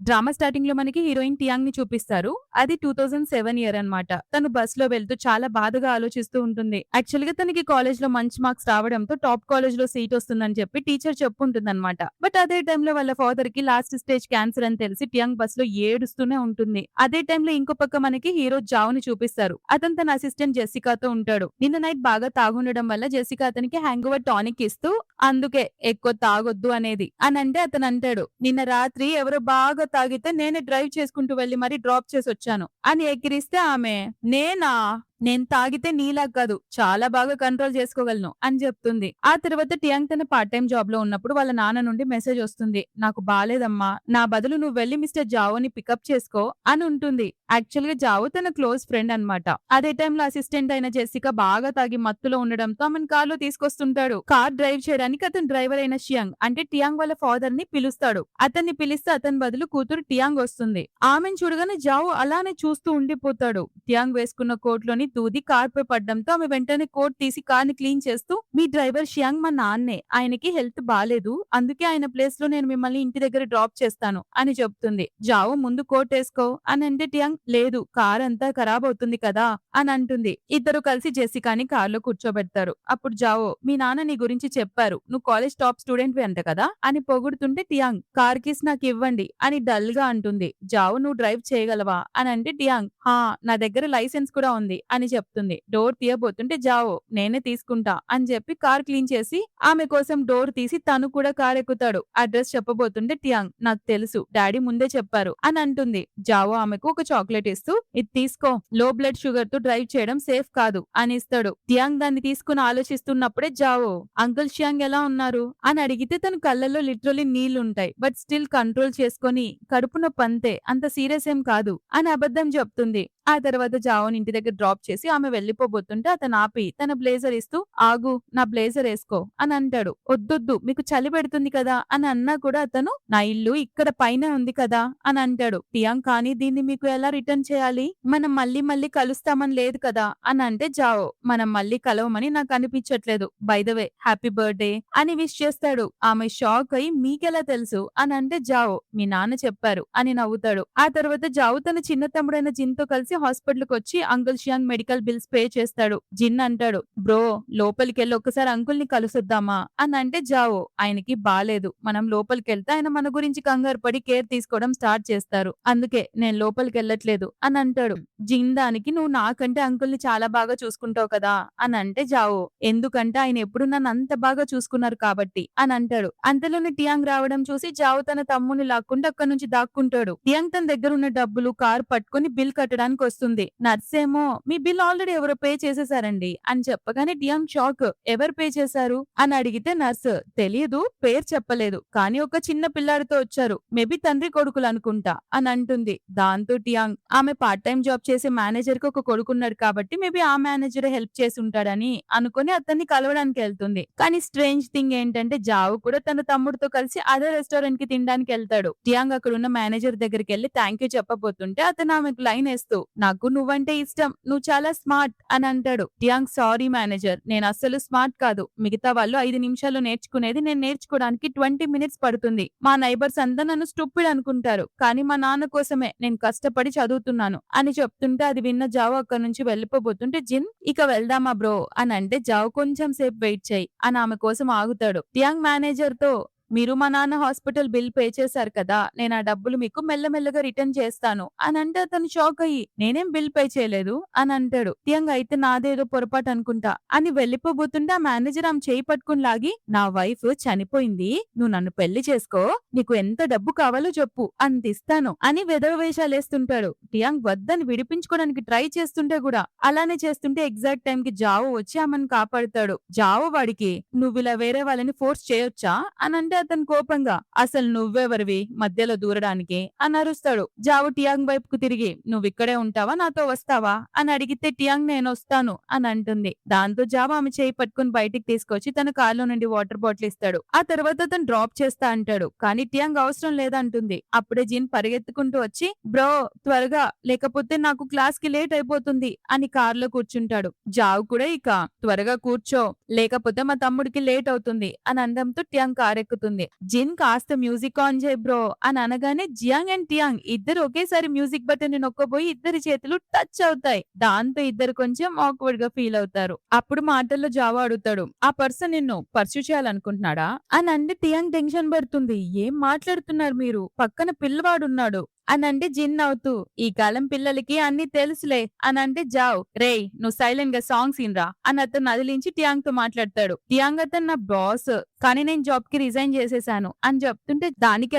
Drama starting లో మనకి heroine టియాంగ్ ని చూపిస్తారు. అది 2007 ఇయర్ అన్నమాట. తను బస్ లో వెళ్తూ చాలా బాధగా ఆలోచిస్తూ ఉంటుంది. యాక్చువల్ గా తనకి కాలేజ్ లో మంచి మార్క్స్ రావడంతో టాప్ కాలేజ్ లో సీట్ వస్తుందని చెప్పి టీచర్ చెప్పుంటుందన్నమాట. బట్ అదే టైంలో వాళ్ళ ఫాదర్ కి లాస్ట్ స్టేజ్ క్యాన్సర్ అని తెలిసి టియాంగ్ బస్ లో ఏడుస్తూనే ఉంటుంది. అదే టైంలో ఇంకో పక్క మనకి హీరో జావ్ ని చూపిస్తారు. అతను తన అసిస్టెంట్ జెసికాతో ఉంటాడు. నిన్న నైట్ బాగా తాగుండడం వల్ల జెసికా అతనికి హ్యాంగ్ ఓవర్ టానిక్ ఇస్తూ అందుకే ఎక్కువ తాగొద్దు అనేది అని అంటే అతను అంటాడు, నిన్న రాత్రి ఎవరో బాగా తాగితే నేనే డ్రైవ్ చేసుకుంటూ వెళ్లి మరీ డ్రాప్ చేసి వచ్చాను అని ఎక్కిరిస్తే ఆమె, నేనా, నేను తాగితే నీలా కాదు చాలా బాగా కంట్రోల్ చేసుకోగలను అని చెప్తుంది. ఆ తర్వాత టియాంగ్ తన పార్ట్ టైం జాబ్ లో ఉన్నప్పుడు వాళ్ళ నాన్న నుండి మెసేజ్ వస్తుంది, నాకు బాలేదమ్మా, నా బదులు నువ్వు వెళ్లి మిస్టర్ జావోని పికప్ చేసుకో అని ఉంటుంది. యాక్చువల్ గా జావో తన క్లోజ్ ఫ్రెండ్ అన్నమాట. అదే టైంలో అసిస్టెంట్ అయిన జెసికా బాగా తాగి మత్తులో ఉండడంతో ఆమెను కార్లో తీసుకొస్తుంటాడు. కార్ డ్రైవ్ చేయడానికి అతను డ్రైవర్ అయిన షియాంగ్ అంటే టియాంగ్ వాళ్ళ ఫాదర్ ని పిలుస్తాడు. అతన్ని పిలిస్తే అతని బదులు కూతురు టియాంగ్ వస్తుంది. ఆమెను చూడగానే జావో అలానే చూస్తూ ఉండిపోతాడు. టియాంగ్ వేసుకున్న కోట్ లోని దూది కార్ పై పడ్డంతో ఆమె వెంటనే కోట్ తీసి కార్ ని క్లీన్ చేస్తూ, మీ డ్రైవర్ షియాంగ్ మా నాన్నే, ఆయనకి హెల్త్ బాలేదు, అందుకే ఆయన ప్లేస్ లో నేను మిమ్మల్ని ఇంటి దగ్గర డ్రాప్ చేస్తాను అని చెప్తుంది. జావో ముందు కోట్ వేసుకో అని అంటే టియాంగ్, లేదు కార్ అంతా ఖరాబ్ అవుతుంది కదా అని అంటుంది. ఇద్దరు కలిసి జెసికాని కార్లో కూర్చోబెడతారు. అప్పుడు జావో, మీ నాన్న నీ గురించి చెప్పారు, నువ్వు కాలేజ్ టాప్ స్టూడెంట్ అంట కదా అని పొగుడుతుంటే టియాంగ్, కార్ కిస్ నాకు ఇవ్వండి అని డల్ గా అంటుంది. జావో, నువ్వు డ్రైవ్ చేయగలవా అని అంటే టియాంగ్, హా నా దగ్గర లైసెన్స్ కూడా ఉంది అని చెప్తుంది. డోర్ తీయబోతుంటే జావో, నేనే తీసుకుంటా అని చెప్పి కార్ క్లీన్ చేసి ఆమె కోసం డోర్ తీసి తను కూడా కార్ ఎక్కుతాడు. అడ్రస్ చెప్పబోతుంటే టియాంగ్, నాకు తెలుసు డాడీ ముందే చెప్పారు అని అంటుంది. జావో ఆమెకు ఒక చాక్లెట్ ఇస్తూ, ఇది తీసుకో, లో బ్లడ్ షుగర్ తో డ్రైవ్ చేయడం సేఫ్ కాదు అని ఇస్తాడు. టియాంగ్ దాన్ని తీసుకుని ఆలోచిస్తున్నప్పుడే జావో, అంకుల్ షియాంగ్ ఎలా ఉన్నారు అని అడిగితే తన కళ్ళల్లో లిటరలీ నీళ్లుంటాయి. బట్ స్టిల్ కంట్రోల్ చేసుకొని కడుపు నొప్పి అంతే, అంత సీరియస్ ఏం కాదు అని అబద్ధం చెప్తుంది. ఆ తర్వాత జావోని ఇంటి దగ్గర డ్రాప్ చేసి ఆమె వెళ్లిపోబోతుంటే అతను ఆపి తన బ్లేజర్ ఇస్తూ, ఆగు నా బ్లేజర్ వేసుకో అని అంటాడు. వద్దొద్దు మీకు చలి పెడుతుంది కదా అని అన్నా కూడా అతను, నా ఇల్లు ఇక్కడ పైన ఉంది కదా అని అంటాడు. టియాంగ్, కానీ దీన్ని మీకు ఎలా రిటర్న్ చేయాలి, మనం మళ్ళీ మళ్ళీ కలుస్తామని లేదు కదా అని అంటే జావో, మనం మళ్ళీ కలవమని నాకు అనిపించట్లేదు, by the way happy birthday అని విష్ చేస్తాడు. ఆమె షాక్ అయి, మీకెలా తెలుసు అని అంటే జావో, మీ నాన్న చెప్పారు అని నవ్వుతాడు. ఆ తర్వాత జావో తన చిన్న తమ్ముడైన జిన్ తో కలిసి హాస్పిటల్ కి వచ్చి అంకుల్ షియాంగ్ మెడికల్ బిల్స్ పే చేస్తాడు. జిన్ అంటాడు, బ్రో లోపలికి వెళ్ళి ఒక్కసారి అంకుల్ ని కలుసొద్దామా అని అంటే జావో, ఆయనకి బాలేదు, మనం లోపలికి వెళ్తే ఆయన మన గురించి కంగారు పడి కేర్ తీసుకోవడం స్టార్ట్ చేస్తారు, అందుకే నేను లోపలికి వెళ్ళట్లేదు అని అంటాడు. జిన్ దానికి, నువ్వు నాకంటే అంకుల్ ని చాలా బాగా చూసుకుంటావు కదా అని అంటే జావో, ఎందుకంటే ఆయన ఎప్పుడు నన్ను అంత బాగా చూసుకున్నారు కాబట్టి అని అంటాడు. అంతలోనే టియాంగ్ రావడం చూసి జావో తన తమ్ముని లాక్కుంటూ అక్కడి నుంచి దాక్కుంటాడు. టియాంగ్ తన దగ్గర ఉన్న డబ్బులు కారు పట్టుకుని బిల్ కట్టడానికి వస్తుంది. నర్సేమో, మీ బిల్ ఆల్రెడీ ఎవరో పే చేసేసారండి అని చెప్పగానే టియాంగ్ షాక్, ఎవరు పే చేశారు అని అడిగితే నర్సు, తెలియదు, పేరు చెప్పలేదు, కానీ ఒక చిన్న పిల్లాడితో వచ్చారు, మేబీ తండ్రి కొడుకులు అనుకుంటా అని అంటుంది. దాంతో టియాంగ్, ఆమె పార్ట్ టైం జాబ్ చేసే మేనేజర్ కి ఒక కొడుకున్నాడు కాబట్టి మేబీ ఆ మేనేజర్ హెల్ప్ చేసి ఉంటాడని అనుకుని అతన్ని కలవడానికి వెళ్తుంది. కానీ స్ట్రేంజ్ థింగ్ ఏంటంటే జావు కూడా తన తమ్ముడితో కలిసి అదే రెస్టారెంట్ కి తినడానికి వెళ్తాడు. టియాంగ్ అక్కడ ఉన్న మేనేజర్ దగ్గరికి వెళ్లి థ్యాంక్ యూ చెప్పబోతుంటే అతను ఆమెకు లైన్ వేస్తూ, నాకు నువ్వంటే ఇష్టం, నువ్వు చాలా స్మార్ట్ అని అంటాడు. టియాంగ్, సారీ మేనేజర్, నేను అస్సలు స్మార్ట్ కాదు, మిగతా వాళ్ళు 5 నిమిషాల్లో నేర్చుకునేది నేను నేర్చుకోవడానికి 20 మినిట్స్ పడుతుంది, మా నైబర్స్ అంతా నన్ను స్టూపిడ్ అనుకుంటారు, కానీ మా నాన్న కోసమే నేను కష్టపడి చదువుతున్నాను అని చెప్తుంటే అది విన్న జావు అక్కడి నుంచి వెళ్లిపోబోతుంటే జిన్, ఇక వెళ్దామా బ్రో అని అంటే జావు కొంచెం సేపు వెయిట్ చేయి అని ఆమె కోసం ఆగుతాడు. టియాంగ్ మేనేజర్ తో, మీరు మా నాన్న హాస్పిటల్ బిల్ పే చేశారు కదా, నేను ఆ డబ్బులు మీకు మెల్లమెల్లగా రిటర్న్ చేస్తాను అని అంటే అతను షాక్ అయ్యి, నేనేం బిల్ పే చేయలేదు అని అంటాడు. టియాంగ్, అయితే నాదేదో పొరపాటు అనుకుంటా అని వెళ్లిపోబోతుంటే ఆ మేనేజర్ ఆమె చేయి పట్టుకుని లాగి, నా వైఫ్ చనిపోయింది, నువ్వు నన్ను పెళ్లి చేసుకో, నీకు ఎంత డబ్బు కావాలో చెప్పు అంతిస్తాను అని వెధవ వేషాలు వేస్తుంటాడు. టియాంగ్ వద్దని విడిపించుకోవడానికి ట్రై చేస్తుంటే కూడా అలానే చేస్తుంటే ఎగ్జాక్ట్ టైం కి జావో వచ్చి ఆమెను కాపాడుతాడు. జావో వాడికి, నువ్వు ఇలా వేరే వాళ్ళని ఫోర్స్ చేయొచ్చా అని అంటే అతను కోపంగా, అసలు నువ్వెవరివి మధ్యలో దూరడానికి అని అరుస్తాడు. జావు టియాంగ్ వైపుకు తిరిగి, నువ్వు ఇక్కడే ఉంటావా నాతో వస్తావా అని అడిగితే టియాంగ్, నేను వస్తాను అని అంటుంది. దాంతో జావు ఆమె చేయి పట్టుకుని బయటికి తీసుకొచ్చి తన కార్లో నుండి వాటర్ బాటిల్ ఇస్తాడు. ఆ తర్వాత అతను డ్రాప్ చేస్తా అంటాడు, కానీ టియాంగ్ అవసరం లేదంటుంది. అప్పుడే జిన్ పరిగెత్తుకుంటూ వచ్చి, బ్రో త్వరగా, లేకపోతే నాకు క్లాస్ కి లేట్ అయిపోతుంది అని కార్లో కూర్చుంటాడు. జావు కూడా, ఇక త్వరగా కూర్చో లేకపోతే మా తమ్ముడికి లేట్ అవుతుంది అని అనడంతో టియాంగ్ కార్ ఎక్కుతాడు. అవుతుంది. జిన్ కాస్త మ్యూజిక్ ఆన్ చేయి బ్రో అని అనగానే జియాంగ్ అండ్ టియాంగ్ ఇద్దరు ఒకేసారి మ్యూజిక్ బటన్ ని నొక్కబోయి ఇద్దరి చేతులు టచ్ అవుతాయి. దాంతో ఇద్దరు కొంచెం ఆక్వర్డ్ గా ఫీల్ అవుతారు. అప్పుడు మాటల్లో జావో అడుగుతాడు, ఆ పర్సన్ నిన్ను పర్స్యూ చేయాలనుకుంటున్నాడా అని అంటే టియాంగ్ టెన్షన్ పడుతుంది. ఏం మాట్లాడుతున్నారు మీరు, పక్కన పిల్లవాడున్నాడు అనంటే జిన్ నవ్వుతూ, ఈ కాలం పిల్లలకి అన్ని తెలుసులే అనంటే జావ్, రేయ్ నువ్వు సైలెంట్ గా సాంగ్స్ ఇన్రా అని అతను అదిలించి టియాంగ్ తో మాట్లాడతాడు. టియాంగ్ అతను నా బాస్, కానీ నేను జాబ్ కి రిజైన్ చేసేసాను అని చెప్తుంటే దానికి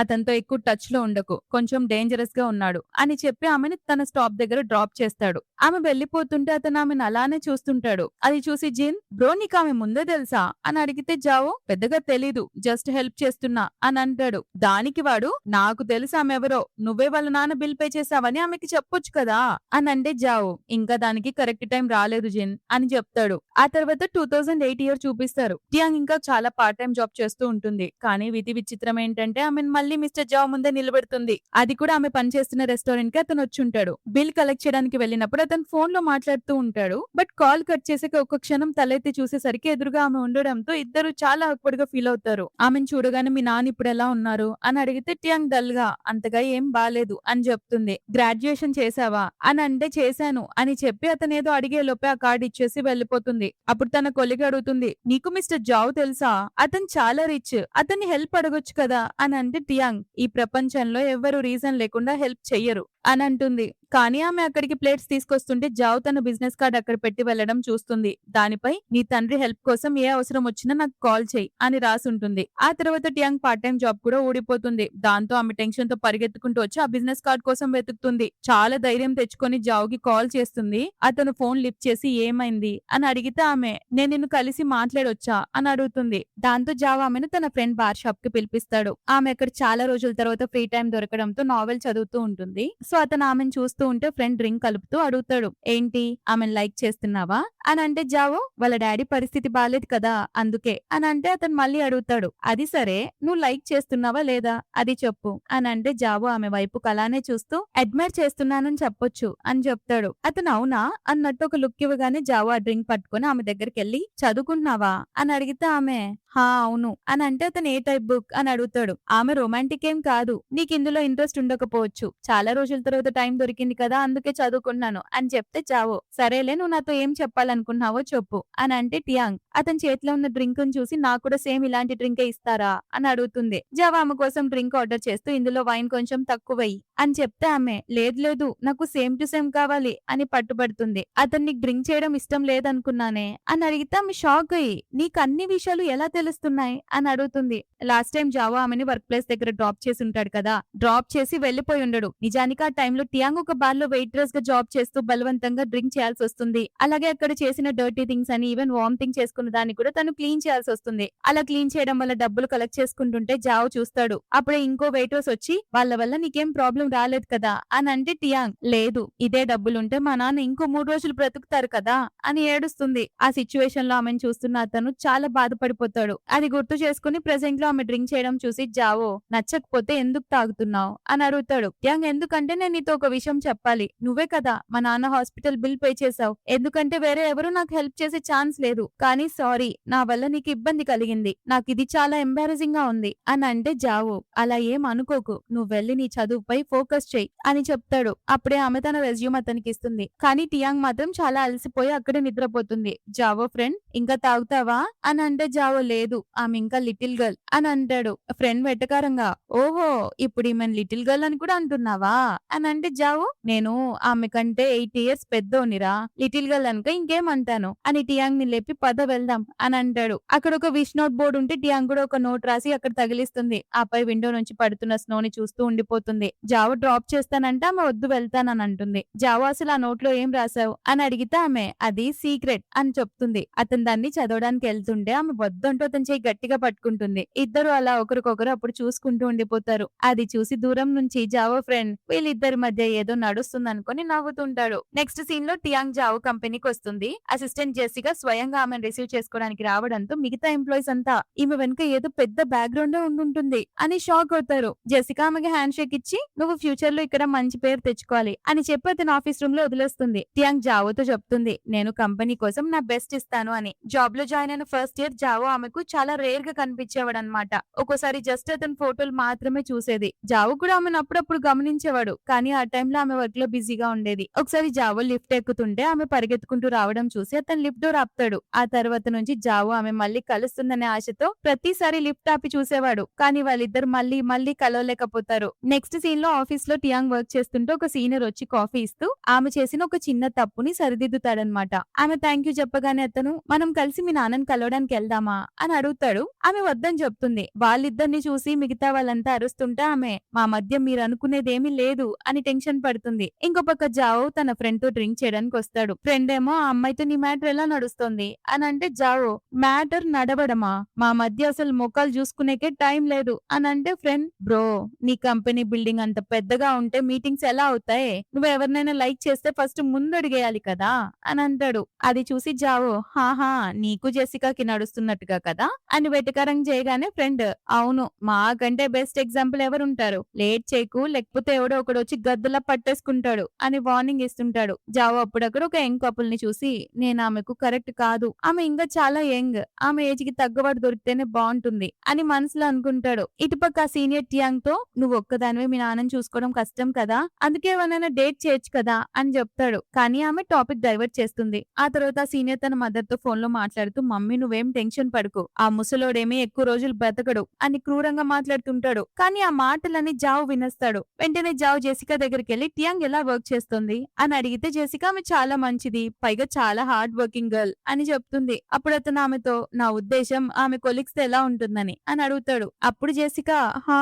అతనితో ఎక్కువ టచ్ లో ఉండకు, కొంచెం డేంజరస్ గా ఉన్నాడు అని చెప్పి ఆమెను తన స్టాప్ దగ్గర డ్రాప్ చేస్తాడు. ఆమె వెళ్లిపోతుంటే అతను ఆమెను అలానే చూస్తుంటాడు. అది చూసి జిన్, బ్రో నీకు ఆమె ముందే తెలుసా అని అడిగితే జావో, పెద్దగా తెలీదు, జస్ట్ హెల్ప్ చేస్తున్నా అని అంటాడు. దానికి వాడు, నాకు తెలుసు ఆమె ఎవరో, నువ్వే వాళ్ళ నాన్న బిల్ పే చేసావని ఆమెకి చెప్పొచ్చు కదా అని అంటే జావో, ఇంకా దానికి కరెక్ట్ టైం రాలేదు జిన్ అని చెప్తాడు. ఆ తర్వాత 2008 ఇయర్ చూపిస్తారు. టియాంగ్ ఇంకా చాలా పార్ట్ టైం జాబ్ చేస్తూ ఉంటుంది. కానీ విధి విచిత్రం ఏంటంటే ఆమె మళ్ళీ మిస్టర్ జావ్ ముందే నిలబెడుతుంది. అది కూడా ఆమె పనిచేస్తున్న రెస్టారెంట్ కి అతను వచ్చి ఉంటాడు. బిల్ కలెక్ట్ చేయడానికి వెళ్ళినప్పుడు అతను ఫోన్ లో మాట్లాడుతూ ఉంటాడు. బట్ కాల్ కట్ చేసాక ఒక క్షణం తలెత్తి చూసేసరికి ఎదురుగా ఆమె ఉండడంతో ఇద్దరు చాలా ఆక్వర్డ్ గా ఫీల్ అవుతారు. ఆమెను చూడగానే మీ నాన్న ఇప్పుడు ఎలా ఉన్నారు అని అడిగితే టియాంగ్ డల్ గా, అంతగా ఏం బాలేదు అని చెప్తుంది. గ్రాడ్యుయేషన్ చేసావా అని అంటే చేశాను అని చెప్పి అతను ఏదో అడిగే లోపే ఆ కార్డు ఇచ్చేసి వెళ్లిపోతుంది. అప్పుడు తన కొలిగ్ అడుగుతుంది, నీకు మిస్టర్ జావ్ తెలుసా, అతను చాలా రిచ్, అతన్ని హెల్ప్ అడగొచ్చు కదా అని అంటే టియాంగ్, ఈ ప్రపంచంలో ఎవరు రీజన్ లేకుండా హెల్ప్ చెయ్యరు అని అంటుంది. కానీ ఆమె అక్కడికి ప్లేట్స్ తీసుకొస్తుంటే జావ్ తన బిజినెస్ కార్డ్ అక్కడ పెట్టి వెళ్లడం చూస్తుంది. దానిపై, నీ తండ్రి హెల్ప్ కోసం ఏ అవసరం వచ్చినా నాకు కాల్ చేయి అని రాసుంటుంది. ఆ తర్వాత టియాంగ్ పార్ట్ టైం జాబ్ కూడా ఊడిపోతుంది. దాంతో ఆమె టెన్షన్ తో పరిగెత్తుకుంటూ వచ్చి ఆ బిజినెస్ కార్డ్ కోసం వెతుకుతుంది. చాలా ధైర్యం తెచ్చుకొని జావ్ కి కాల్ చేస్తుంది. అతను ఫోన్ లిఫ్ట్ చేసి ఏమైంది అని అడిగితే ఆమె, నేను నిన్ను కలిసి మాట్లాడొచ్చా అని అడుగుతుంది. దాంతో జావ్ ఆమెను తన ఫ్రెండ్ బార్ షాప్ కి పిలిపిస్తాడు. ఆమె అక్కడ చాలా రోజుల తర్వాత ఫ్రీ టైం దొరకడంతో నావెల్ చదువుతూ ఉంటుంది. సో అతను ఆమెను చూస్తూ ఉంటే ఫ్రెండ్ డ్రింక్ కలుపుతూ అడుగుతాడు, ఏంటి ఆమెను లైక్ చేస్తున్నావా అని అంటే జావో, వాళ్ళ డాడీ పరిస్థితి బాలేదు కదా అందుకే అని అంటే అతను మళ్ళీ అడుగుతాడు, అది సరే నువ్వు లైక్ చేస్తున్నావా లేదా అది చెప్పు అని అంటే జావో ఆమె వైపు అలానే చూస్తూ అడ్మైర్ చేస్తున్నానని చెప్పొచ్చు అని చెప్తాడు. అతను అవునా అన్నట్టు ఒక లుక్ ఇవ్వగానే జావో ఆ డ్రింక్ పట్టుకుని ఆమె దగ్గరికి వెళ్లి, చదువుకుంటున్నావా అని అడిగితే ఆమె, హా అవును అని అంటే అతను ఏ టైప్ బుక్ అని అడుగుతాడు. ఆమె రొమాంటిక్ ఏం కాదు, నీకు ఇందులో ఇంట్రెస్ట్ ఉండకపోవచ్చు, చాలా రోజుల తర్వాత టైం దొరికింది కదా అందుకే చదువుకున్నాను అని చెప్తే జావో, సరేలే నువ్వు నాతో ఏం చెప్పాలనుకున్నావో చెప్పు అని అంటే టియాంగ్ అతని చేతిలో ఉన్న డ్రింక్ ను చూసి, నాకు కూడా సేమ్ ఇలాంటి డ్రింకే ఇస్తారా అని అడుగుతుంది. జావో ఆమె కోసం డ్రింక్ ఆర్డర్ చేస్తూ ఇందులో వైన్ కొంచెం తక్కువయ్యి అని చెప్తే ఆమె, లేదు లేదు నాకు సేమ్ టు సేమ్ కావాలి అని పట్టుబడుతుంది. అతన్ని డ్రింక్ చేయడం ఇష్టం లేదనుకున్నానే అని అడిగితే ఆమె షాక్ అయ్యి, నీకు అన్ని విషయాలు ఎలా తెలుస్తున్నాయి అని అడుగుతుంది. లాస్ట్ టైం జావో ఆమెని వర్క్ ప్లేస్ దగ్గర డ్రాప్ చేసి ఉంటాడు కదా, డ్రాప్ చేసి వెళ్లిపోయి ఉండడు. నిజానికి ఆ టైంలో టియాంగ్ ఒక బార్ లో వెయిట్రెస్ గా జాబ్ చేస్తూ బలవంతంగా డ్రింక్ చేయాల్సి వస్తుంది. అలాగే అక్కడ చేసిన డర్టీ థింగ్స్ అని ఈవెన్ వామిటింగ్ చేసుకున్న దాన్ని కూడా తను క్లీన్ చేయాల్సి వస్తుంది. అలా క్లీన్ చేయడం వల్ల డబ్బులు కలెక్ట్ చేసుకుంటుంటే జావో చూస్తాడు. అప్పుడే ఇంకో వెయిటర్స్ వచ్చి, వాళ్ళ వల్ల నీకేం ప్రాబ్లం రాలేదు కదా అని అంటే టియాంగ్, లేదు ఇదే డబ్బులుంటే మా నాన్న ఇంకో 3 రోజులు బ్రతుకుతారు కదా అని ఏడుస్తుంది. ఆ సిచ్యువేషన్ లో ఆమెను చూస్తున్న అతను చాలా బాధపడిపోతాడు. అది గుర్తు చేసుకుని ప్రెసెంట్ లో ఆమె డ్రింక్ చేయడం చూసి జావో, నచ్చకపోతే ఎందుకు తాగుతున్నావు అని అడుగుతాడు. టియాంగ్, ఎందుకంటే నేను నీతో ఒక విషయం చెప్పాలి, నువ్వే కదా మా నాన్న హాస్పిటల్ బిల్ పే చేసావు, ఎందుకంటే వేరే ఎవరు నాకు హెల్ప్ చేసే ఛాన్స్ లేదు, కానీ సారీ నా వల్ల నీకు ఇబ్బంది కలిగింది, నాకు ఇది చాలా ఎంబారసింగ్ గా ఉంది అని అంటే జావో, అలా ఏం అనుకోకు, నువ్వు వెళ్ళి నీ చదువుపై ఫోకస్ చెయ్యి అని చెప్తాడు. అప్పుడే ఆమె తన రెజ్యూమ్ అతనికి ఇస్తుంది. కానీ టియాంగ్ మాత్రం చాలా అలసిపోయి అక్కడే నిద్రపోతుంది. జావో ఫ్రెండ్, ఇంకా తాగుతావా అని అంటే జావో, లేదు ఆమె ఇంకా లిటిల్ గర్ల్ అని అంటాడు. ఫ్రెండ్ వెటకారంగా, ఓహో ఇప్పుడు ఈమె లిటిల్ గర్ల్ అని కూడా అంటున్నావా అని అంటే జావో, నేను ఆమె కంటే 8 ఇయర్స్ పెద్దోనిరా, లిటిల్ గర్ల్ అనుక ఇంకేమంటాను అని టియాంగ్ ని లేపి పద వెళ్దాం అని అంటాడు. అక్కడ ఒక విష్ నోట్ బోర్డు ఉంటే టియాంగ్ కూడా ఒక నోట్ రాసి అక్కడ తగిలిస్తుంది. ఆపై విండో నుంచి పడుతున్న స్నోని చూస్తూ ఉండిపోతుంది. జావో డ్రాప్ చేస్తానంటే ఆమె వద్దు వెళ్తానని అంటుంది. జావో, అసలు ఆ నోట్ లో ఏం రాసావు అని అడిగితే ఆమె, అది సీక్రెట్ అని చెప్తుంది. అతను దాన్ని చదవడానికి వెళ్తుంటే ఆమె వద్దంటూ అతని చేయి గట్టిగా పట్టుకుంటుంది. ఇద్దరు అలా ఒకరికొకరు అప్పుడు చూసుకుంటూ ఉండిపోతారు. అది చూసి దూరం నుంచి జావో ఫ్రెండ్, వీళ్ళిద్దరి మధ్య ఏదో నడుస్తుంది అనుకుని నవ్వుతుంటాడు. నెక్స్ట్ సీన్ లో టియాంగ్ జావో కంపెనీకి వస్తుంది. అసిస్టెంట్ జెసిగా స్వయంగా ఆమెను రిసీవ్ చేసుకోవడానికి రావడంతో మిగతా ఎంప్లాయీస్ అంతా ఈమె వెనుక ఏదో పెద్ద బ్యాక్గ్రౌండ్ ఉండుంటుంది అని షాక్ అవుతారు. జెసికా ఆమెకి హ్యాండ్ షేక్ ఇచ్చి, నువ్వు ఫ్యూచర్ లో ఇక్కడ మంచి పేరు తెచ్చుకోవాలి అని చెప్పి అతను ఆఫీస్ రూమ్ లో వదిలేస్తుంది. టియాంగ్ జావోతో చెప్తుంది, నేను కంపెనీ కోసం నా బెస్ట్ ఇస్తాను అని. జాబ్ లో జాయిన్ అయిన ఫస్ట్ ఇయర్ జావో ఆమెకు జావుకు చాలా రేర్ గా కనిపించేవాడన్నమాట. ఒక్కోసారి జస్ట్ అతని ఫోటోలు మాత్రమే చూసేది. జావు కూడా ఆమెను అప్పుడప్పుడు గమనించేవాడు. కానీ ఆ టైంలో ఆమె వర్క్ లో బిజీగా ఉండేది. ఒకసారి జావు లిఫ్ట్ ఎక్కుతుంటే ఆమె పరిగెత్తుకుంటూ రావడం చూసి అతను లిఫ్ట్ డోర్ ఆపుతాడు. ఆ తర్వాత నుంచి జావు ఆమె మళ్ళీ కలుస్తుందనే ఆశతో ప్రతిసారి లిఫ్ట్ ఆపి చూసేవాడు. కానీ వాళ్ళిద్దరు మళ్ళీ మళ్ళీ కలవలేకపోతారు. నెక్స్ట్ సీన్ లో ఆఫీస్ లో టియాంగ్ వర్క్ చేస్తుంటే ఒక సీనియర్ వచ్చి కాఫీ ఇస్తూ ఆమె చేసిన ఒక చిన్న తప్పుని సరిదిద్దుతాడనమాట. ఆమె థ్యాంక్ యూ చెప్పగానే అతను మనం కలిసి మీ నాన్నని కలవడానికి వెళ్దామా అని అడుగుతాడు. ఆమె వద్దని చెప్తుంది. వాళ్ళిద్దరిని చూసి మిగతా వాళ్ళంతా అరుస్తుంటే ఆమె మా మధ్య మీరు అనుకునేదేమీ లేదు అని టెన్షన్ పడుతుంది. ఇంకో పక్క జావో తన ఫ్రెండ్ తో డ్రింక్ చేయడానికి వస్తాడు. ఫ్రెండ్ ఏమో ఆ అమ్మాయితో నీ మ్యాటర్ ఎలా నడుస్తుంది అని అంటే జావో మ్యాటర్ నడవడమా మా మధ్య అసలు మొక్కలు చూసుకునేకే టైం లేదు అని అంటే ఫ్రెండ్ బ్రో నీ కంపెనీ బిల్డింగ్ అంత పెద్దగా ఉంటే మీటింగ్స్ ఎలా అవుతాయి? నువ్వు ఎవరినైనా లైక్ చేస్తే ఫస్ట్ ముందు అడిగేయాలి కదా అని అంటాడు. అది చూసి జావో హాహా నీకు జెసికాకి నడుస్తున్నట్టుగా కదా అని వెటకారం చేయగానే ఫ్రెండ్ అవును మాకంటే బెస్ట్ ఎగ్జాంపుల్ ఎవరుంటారు లేట్ చేయకు లేకపోతే ఎవడో ఒకడు వచ్చి గద్దలా పట్టేసుకుంటాడు అని వార్నింగ్ ఇస్తుంటాడు. జావో అప్పుడక్కడ ఒక యంగ్ కపుల్ ని చూసి నేను ఆమెకు కరెక్ట్ కాదు, ఆమె ఇంకా చాలా యంగ్, ఆమె ఏజ్ కి తగ్గవాడు దొరికితేనే బాగుంటుంది అని మనసులో అనుకుంటాడు. ఇటుపక్క సీనియర్ టియాంగ్ తో నువ్వు ఒక్కదానివే మీ నాన్నని చూసుకోవడం కష్టం కదా అందుకే ఎవరైనా డేట్ చేయొచ్చు కదా అని చెప్తాడు. కానీ ఆమె టాపిక్ డైవర్ట్ చేస్తుంది. ఆ తర్వాత సీనియర్ తన మదర్ తో ఫోన్ లో మాట్లాడుతూ మమ్మీ నువ్వేం టెన్షన్ పడుకో ఆ ముసలోడేమీ ఎక్కువ రోజులు బ్రతకడు అని క్రూరంగా మాట్లాడుతుంటాడు. కానీ ఆ మాటలని జావ్ వినేస్తాడు. వెంటనే జావ్ జెసికా దగ్గరికి వెళ్లి టియాంగ్ ఎలా వర్క్ చేస్తుంది అని అడిగితే జెసికా ఆమె చాలా మంచిది, పైగా చాలా హార్డ్ వర్కింగ్ గర్ల్ అని చెప్తుంది. అప్పుడు అతను ఆమెతో నా ఉద్దేశం ఆమె కొలీగ్స్ తో ఎలా ఉంటుందని అని అడుగుతాడు. అప్పుడు జెసికా హా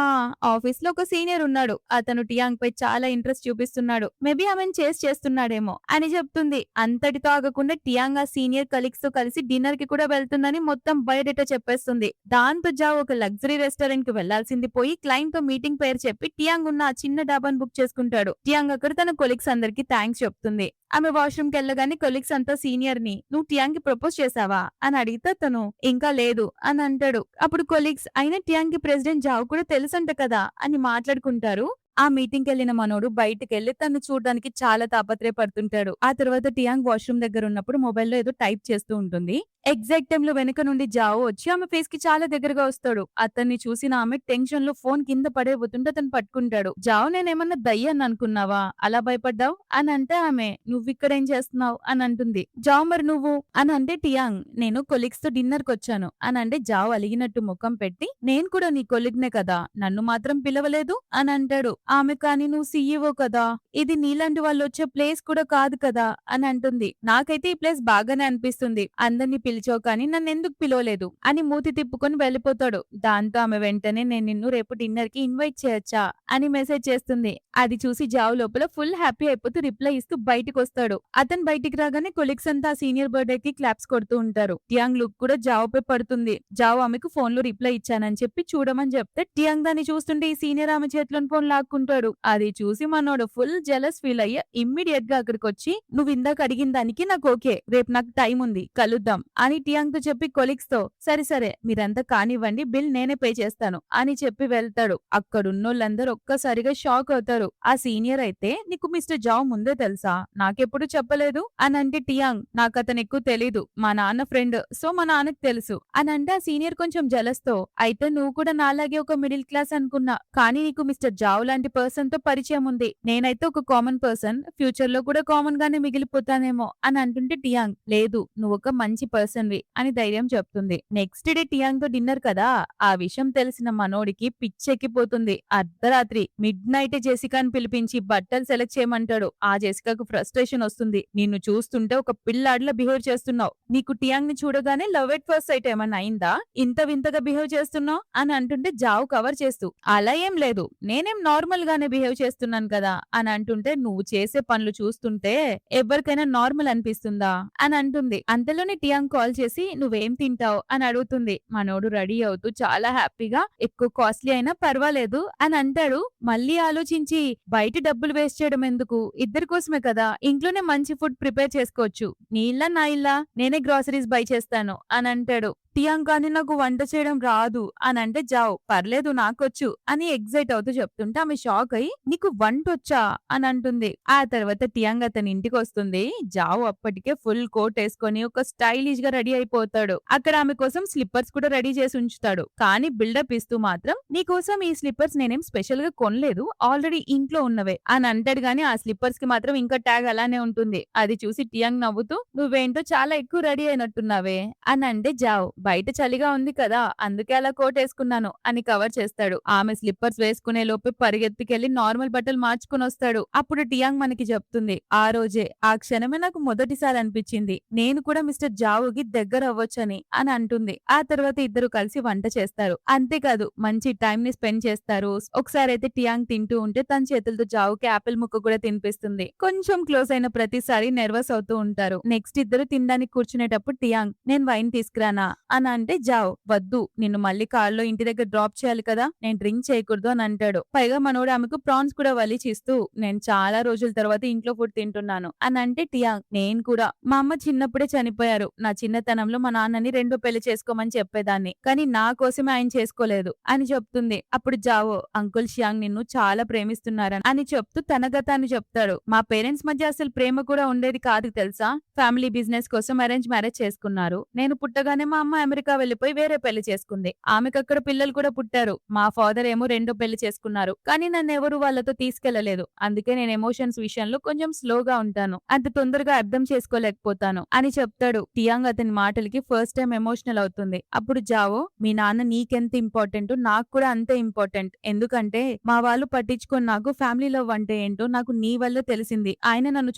ఆఫీస్ లో ఒక సీనియర్ ఉన్నాడు, అతను టియాంగ్ పై చాలా ఇంట్రెస్ట్ చూపిస్తున్నాడు, మేబీ ఆమెను చేస్తున్నాడేమో అని చెప్తుంది. అంతటితో ఆగకుండా టియాంగ్ ఆ సీనియర్ కలీగ్స్ తో కలిసి డిన్నర్ కి కూడా వెళ్తుందని మొత్తం బయోడేటా చెప్పేస్తుంది. దాంతో జావ్ ఒక లగ్జరీ రెస్టారెంట్ కి వెళ్లాల్సింది పోయి క్లయింట్ తో మీటింగ్ పేరు చెప్పి టియాంగ్ ఉన్న ఆ చిన్న డాబాను బుక్ చేసుకుంటాడు. టియాంగ్ అక్కడ తన కొలీగ్స్ అందరికి థ్యాంక్స్ చెప్తుంది. ఆమె వాష్రూమ్ కి వెళ్ళగానే కొలీగ్స్ అంతా సీనియర్ ని నువ్వు టియాంగ్ కి ప్రపోజ్ చేసావా అని అడిగితే తను ఇంకా లేదు అని అంటాడు. అప్పుడు కొలీగ్స్ అయినా టియాంగ్ కి ప్రెసిడెంట్ జావ్ కూడా తెలుసంట కదా అని మాట్లాడుకుంటారు. ఆ మీటింగ్ కెళ్లిన మనోడు బయటకెళ్లి తను చూడడానికి చాలా తాపత్రయపడుతుంటాడు. ఆ తర్వాత టియాంగ్ వాష్రూమ్ దగ్గర ఉన్నప్పుడు మొబైల్లో ఏదో టైప్ చేస్తూ ఉంటుంది. ఎగ్జాక్ట్ టైమ్ లో వెనక నుండి జావో వచ్చి ఆమె ఫేస్ కి చాలా దగ్గరగా వస్తాడు. అతన్ని చూసిన ఆమె టెన్షన్ లో ఫోన్ కింద పడేపోతుంటే అతను పట్టుకుంటాడు. జావో నేనేమన్నా దయ్యాన్ని అనుకున్నావా అలా భయపడ్డావు అని అంటే ఆమె నువ్విక్కడ ఏం చేస్తున్నావు అని అంటుంది. జావ్ మరి నువ్వు అని అంటే టియాంగ్ నేను కొలీగ్స్ తో డిన్నర్ కి వచ్చాను అని అంటే జావ్ అలిగినట్టు ముఖం పెట్టి నేను కూడా నీ కొలీగ్నే కదా నన్ను మాత్రం పిలవలేదు అని అంటాడు. ఆమె కానీ నువ్వు సీఈఓ కదా ఇది నీలాంటి వాళ్ళు వచ్చే ప్లేస్ కూడా కాదు కదా అని అంటుంది. నాకైతే ఈ ప్లేస్ బాగానే అనిపిస్తుంది, అందరినీ పిలిచావు కానీ నన్ను ఎందుకు పిలవలేదు అని మూతి తిప్పుకొని వెళ్ళిపోతాడు. దాంతో ఆమె వెంటనే నేను నిన్ను రేపు డిన్నర్ కి ఇన్వైట్ చేయొచ్చా అని మెసేజ్ చేస్తుంది. అది చూసి జావ్ లోపల ఫుల్ హ్యాపీ అయిపోతూ రిప్లై ఇస్తూ బయటికి వస్తాడు. అతను బయటికి రాగానే కొలీగ్స్ అంతా సీనియర్ బర్త్డే కి క్లాప్స్ కొడుతూ ఉంటారు. టియాంగ్ లుక్ కూడా జావ్ పై పడుతుంది. జావ్ ఆమెకు ఫోన్ లో రిప్లై ఇచ్చానని చెప్పి చూడమని చెప్తే టియాంగ్ దాన్ని చూస్తుంటే ఈ సీనియర్ ఆమె చేతిలోని ఫోన్ లాక్కుంటాడు. అది చూసి మనోడు ఫుల్ జెలస్ ఫీల్ అయ్యి ఇమ్మీడియట్ గా అక్కడికి వచ్చి నువ్వు ఇందాక అడిగిన దానికి నాకు ఓకే, రేపు నాకు టైం ఉంది కలుద్దాం అని టియాంగ్ తో చెప్పి కొలీగ్స్ తో సరే సరే మీరంతా కానివ్వండి బిల్ నేనే పే చేస్తాను అని చెప్పి వెళ్తాడు. అక్కడున్నోళ్ళందరూ ఒక్కసారిగా షాక్ అవుతారు. ఆ సీనియర్ అయితే నీకు మిస్టర్ జావ్ ముందే తెలుసా నాకెప్పుడు చెప్పలేదు అని అంటే టియాంగ్ నాకు అతను ఎక్కువ తెలీదు, మా నాన్న ఫ్రెండ్ సో మా నాన్నకు తెలుసు అని అంటే ఆ సీనియర్ కొంచెం జెలస్ తో అయితే నువ్వు కూడా నాలాగే ఒక మిడిల్ క్లాస్ అనుకున్నా కానీ నీకు మిస్టర్ జావ్ లాంటి పర్సన్ తో పరిచయం ఉంది, నేనైతే ఒక కామన్ పర్సన్ ఫ్యూచర్ లో కూడా కామన్ గానే మిగిలిపోతానేమో అని అంటుంటే టియాంగ్ లేదు నువ్వు ఒక మంచి పర్సన్ వి అని ధైర్యం చెప్తుంది. నెక్స్ట్ డే టియాంగ్ తో డిన్నర్ కదా ఆ విషయం తెలిసిన మనోడికి పిచ్చెక్కిపోతుంది. అర్ధరాత్రి మిడ్ నైట్ జెసికాని పిలిపించి బట్టలు సెలెక్ట్ చేయమంటాడు. ఆ జెసికాకు ఫ్రస్ట్రేషన్ వస్తుంది. నిన్ను చూస్తుంటే ఒక పిల్లాడిలా బిహేవ్ చేస్తున్నావు, నీకు టియాంగ్ ని చూడగానే లవ్ ఎట్ ఫస్ట్ సైట్ ఏమన్నా అయిందా ఇంత వింతగా బిహేవ్ చేస్తున్నావు అని అంటుంటే జావ్ కవర్ చేస్తూ అలా ఏం లేదు నేనేం నార్మల్ గానే బిహేవ్ చేస్తున్నాను కదా అని అంటుంటే నువ్వు చేసే పనులు చూస్తుంటే ఎవరికైనా నార్మల్ అనిపిస్తుందా అని అంటుంది. అంతలోనే టియాంగ్ కాల్ చేసి నువ్వేం తింటావు అని అడుగుతుంది. మనోడు రెడీ అవుతూ చాలా హ్యాపీగా ఎక్కువ కాస్ట్లీ అయినా పర్వాలేదు అని అంటాడు. మళ్ళీ ఆలోచించి బయట డబ్బులు వేస్ట్ చేయడం ఎందుకు, ఇద్దరి కోసమే కదా ఇంట్లోనే మంచి ఫుడ్ ప్రిపేర్ చేసుకోవచ్చు, నీ ఇల్లా నా ఇల్లా నేనే గ్రాసరీస్ బై చేస్తాను అని అంటాడు. టియాంగ్ కానీ నాకు వంట చేయడం రాదు అని అంటే జావ్ పర్లేదు నాకొచ్చు అని ఎగ్జైట్ అవుతూ చెప్తుంటే ఆమె షాక్ అయ్యి నీకు వంటొచ్చా అని అంటుంది. ఆ తర్వాత టియాంగ్ అతని ఇంటికి వస్తుంది. జావ్ అప్పటికే ఫుల్ కోట్ వేసుకొని ఒక స్టైలిష్ గా రెడీ అయిపోతాడు. అక్కడ ఆమె కోసం స్లిప్పర్స్ కూడా రెడీ చేసి ఉంచుతాడు. కానీ బిల్డప్ ఇస్తూ మాత్రం నీకోసం ఈ స్లిప్పర్స్ నేనేం స్పెషల్ గా కొనలేదు, ఆల్రెడీ ఇంట్లో ఉన్నవే అని అంటాడు. గానీ ఆ స్లిప్పర్స్ కి మాత్రం ఇంకా ట్యాగ్ అలానే ఉంటుంది. అది చూసి టియాంగ్ నవ్వుతూ నువ్వేంటో చాలా ఎక్కువ రెడీ అయినట్టున్నావే అని అంటే జావ్ బయట చలిగా ఉంది కదా అందుకే అలా కోట్ వేసుకున్నాను అని కవర్ చేస్తాడు. ఆమె స్లిప్పర్స్ వేసుకునే లోపే పరిగెత్తుకెళ్లి నార్మల్ బట్టలు మార్చుకుని వస్తాడు. అప్పుడు టియాంగ్ మనకి చెప్తుంది ఆ రోజే ఆ క్షణమే నాకు మొదటిసారి అనిపించింది నేను కూడా మిస్టర్ జావుకి దగ్గర అవ్వొచ్చని అని అంటుంది. ఆ తర్వాత ఇద్దరు కలిసి వంట చేస్తారు. అంతేకాదు మంచి టైం ని స్పెండ్ చేస్తారు. ఒకసారి అయితే టియాంగ్ తింటూ ఉంటే తన చేతులతో జావుకి యాపిల్ ముక్క కూడా తినిపిస్తుంది. కొంచెం క్లోజ్ అయిన ప్రతిసారి నెర్వస్ అవుతూ ఉంటారు. నెక్స్ట్ ఇద్దరు తినడానికి కూర్చునేటప్పుడు టియాంగ్ నేను వైన్ తీసుకురానా అని అంటే జావ్ వద్దు నిన్ను మళ్ళీ కార్లో ఇంటి దగ్గర డ్రాప్ చేయాలి కదా నేను డ్రింక్ చేయకూడదు అని అంటాడు. పైగా మనోడు ఆమెకు ప్రాన్స్ కూడా వలిచిస్తూ నేను చాలా రోజుల తర్వాత ఇంట్లో ఫుడ్ తింటున్నాను అని అంటే టియాంగ్ నేను కూడా మా అమ్మ చిన్నప్పుడే చనిపోయారు. నా చిన్నతనంలో మా నాన్నని రెండో పెళ్లి చేసుకోమని చెప్పేదాన్ని కానీ నా కోసమే ఆయన చేసుకోలేదు అని చెప్తుంది. అప్పుడు జావో అంకుల్ షియాంగ్ నిన్ను చాలా ప్రేమిస్తున్నారని అని చెప్తూ తన గతాన్ని చెప్తాడు. మా పేరెంట్స్ మధ్య అసలు ప్రేమ కూడా ఉండేది కాదు తెలుసా, ఫ్యామిలీ బిజినెస్ కోసం అరేంజ్ మ్యారేజ్ చేసుకున్నారు. నేను పుట్టగానే మా అమ్మ అమెరికా వెళ్లిపోయి వేరే పెళ్లి చేసుకుంది. ఆమెకు అక్కడ పిల్లలు కూడా పుట్టారు. మా ఫాదర్ ఏమో రెండో పెళ్లి చేసుకున్నారు కానీ నన్ను ఎవరు వాళ్ళతో తీసుకెళ్లలేదు. అందుకే నేను ఎమోషన్స్ విషయంలో కొంచెం స్లోగా ఉంటాను, అంత తొందరగా అర్థం చేసుకోలేకపోతాను అని చెప్తాడు. టియాంగ్ అతని మాటలకి ఫస్ట్ టైం ఎమోషనల్ అవుతుంది. అప్పుడు జావో మీ నాన్న నీకెంత ఇంపార్టెంట్ నాకు కూడా అంతే ఇంపార్టెంట్, ఎందుకంటే మా వాళ్ళు పట్టించుకొని నాకు ఫ్యామిలీ లవ్ అంటే ఏంటో నాకు నీ వల్ల తెలిసింది, ఆయన నన్ను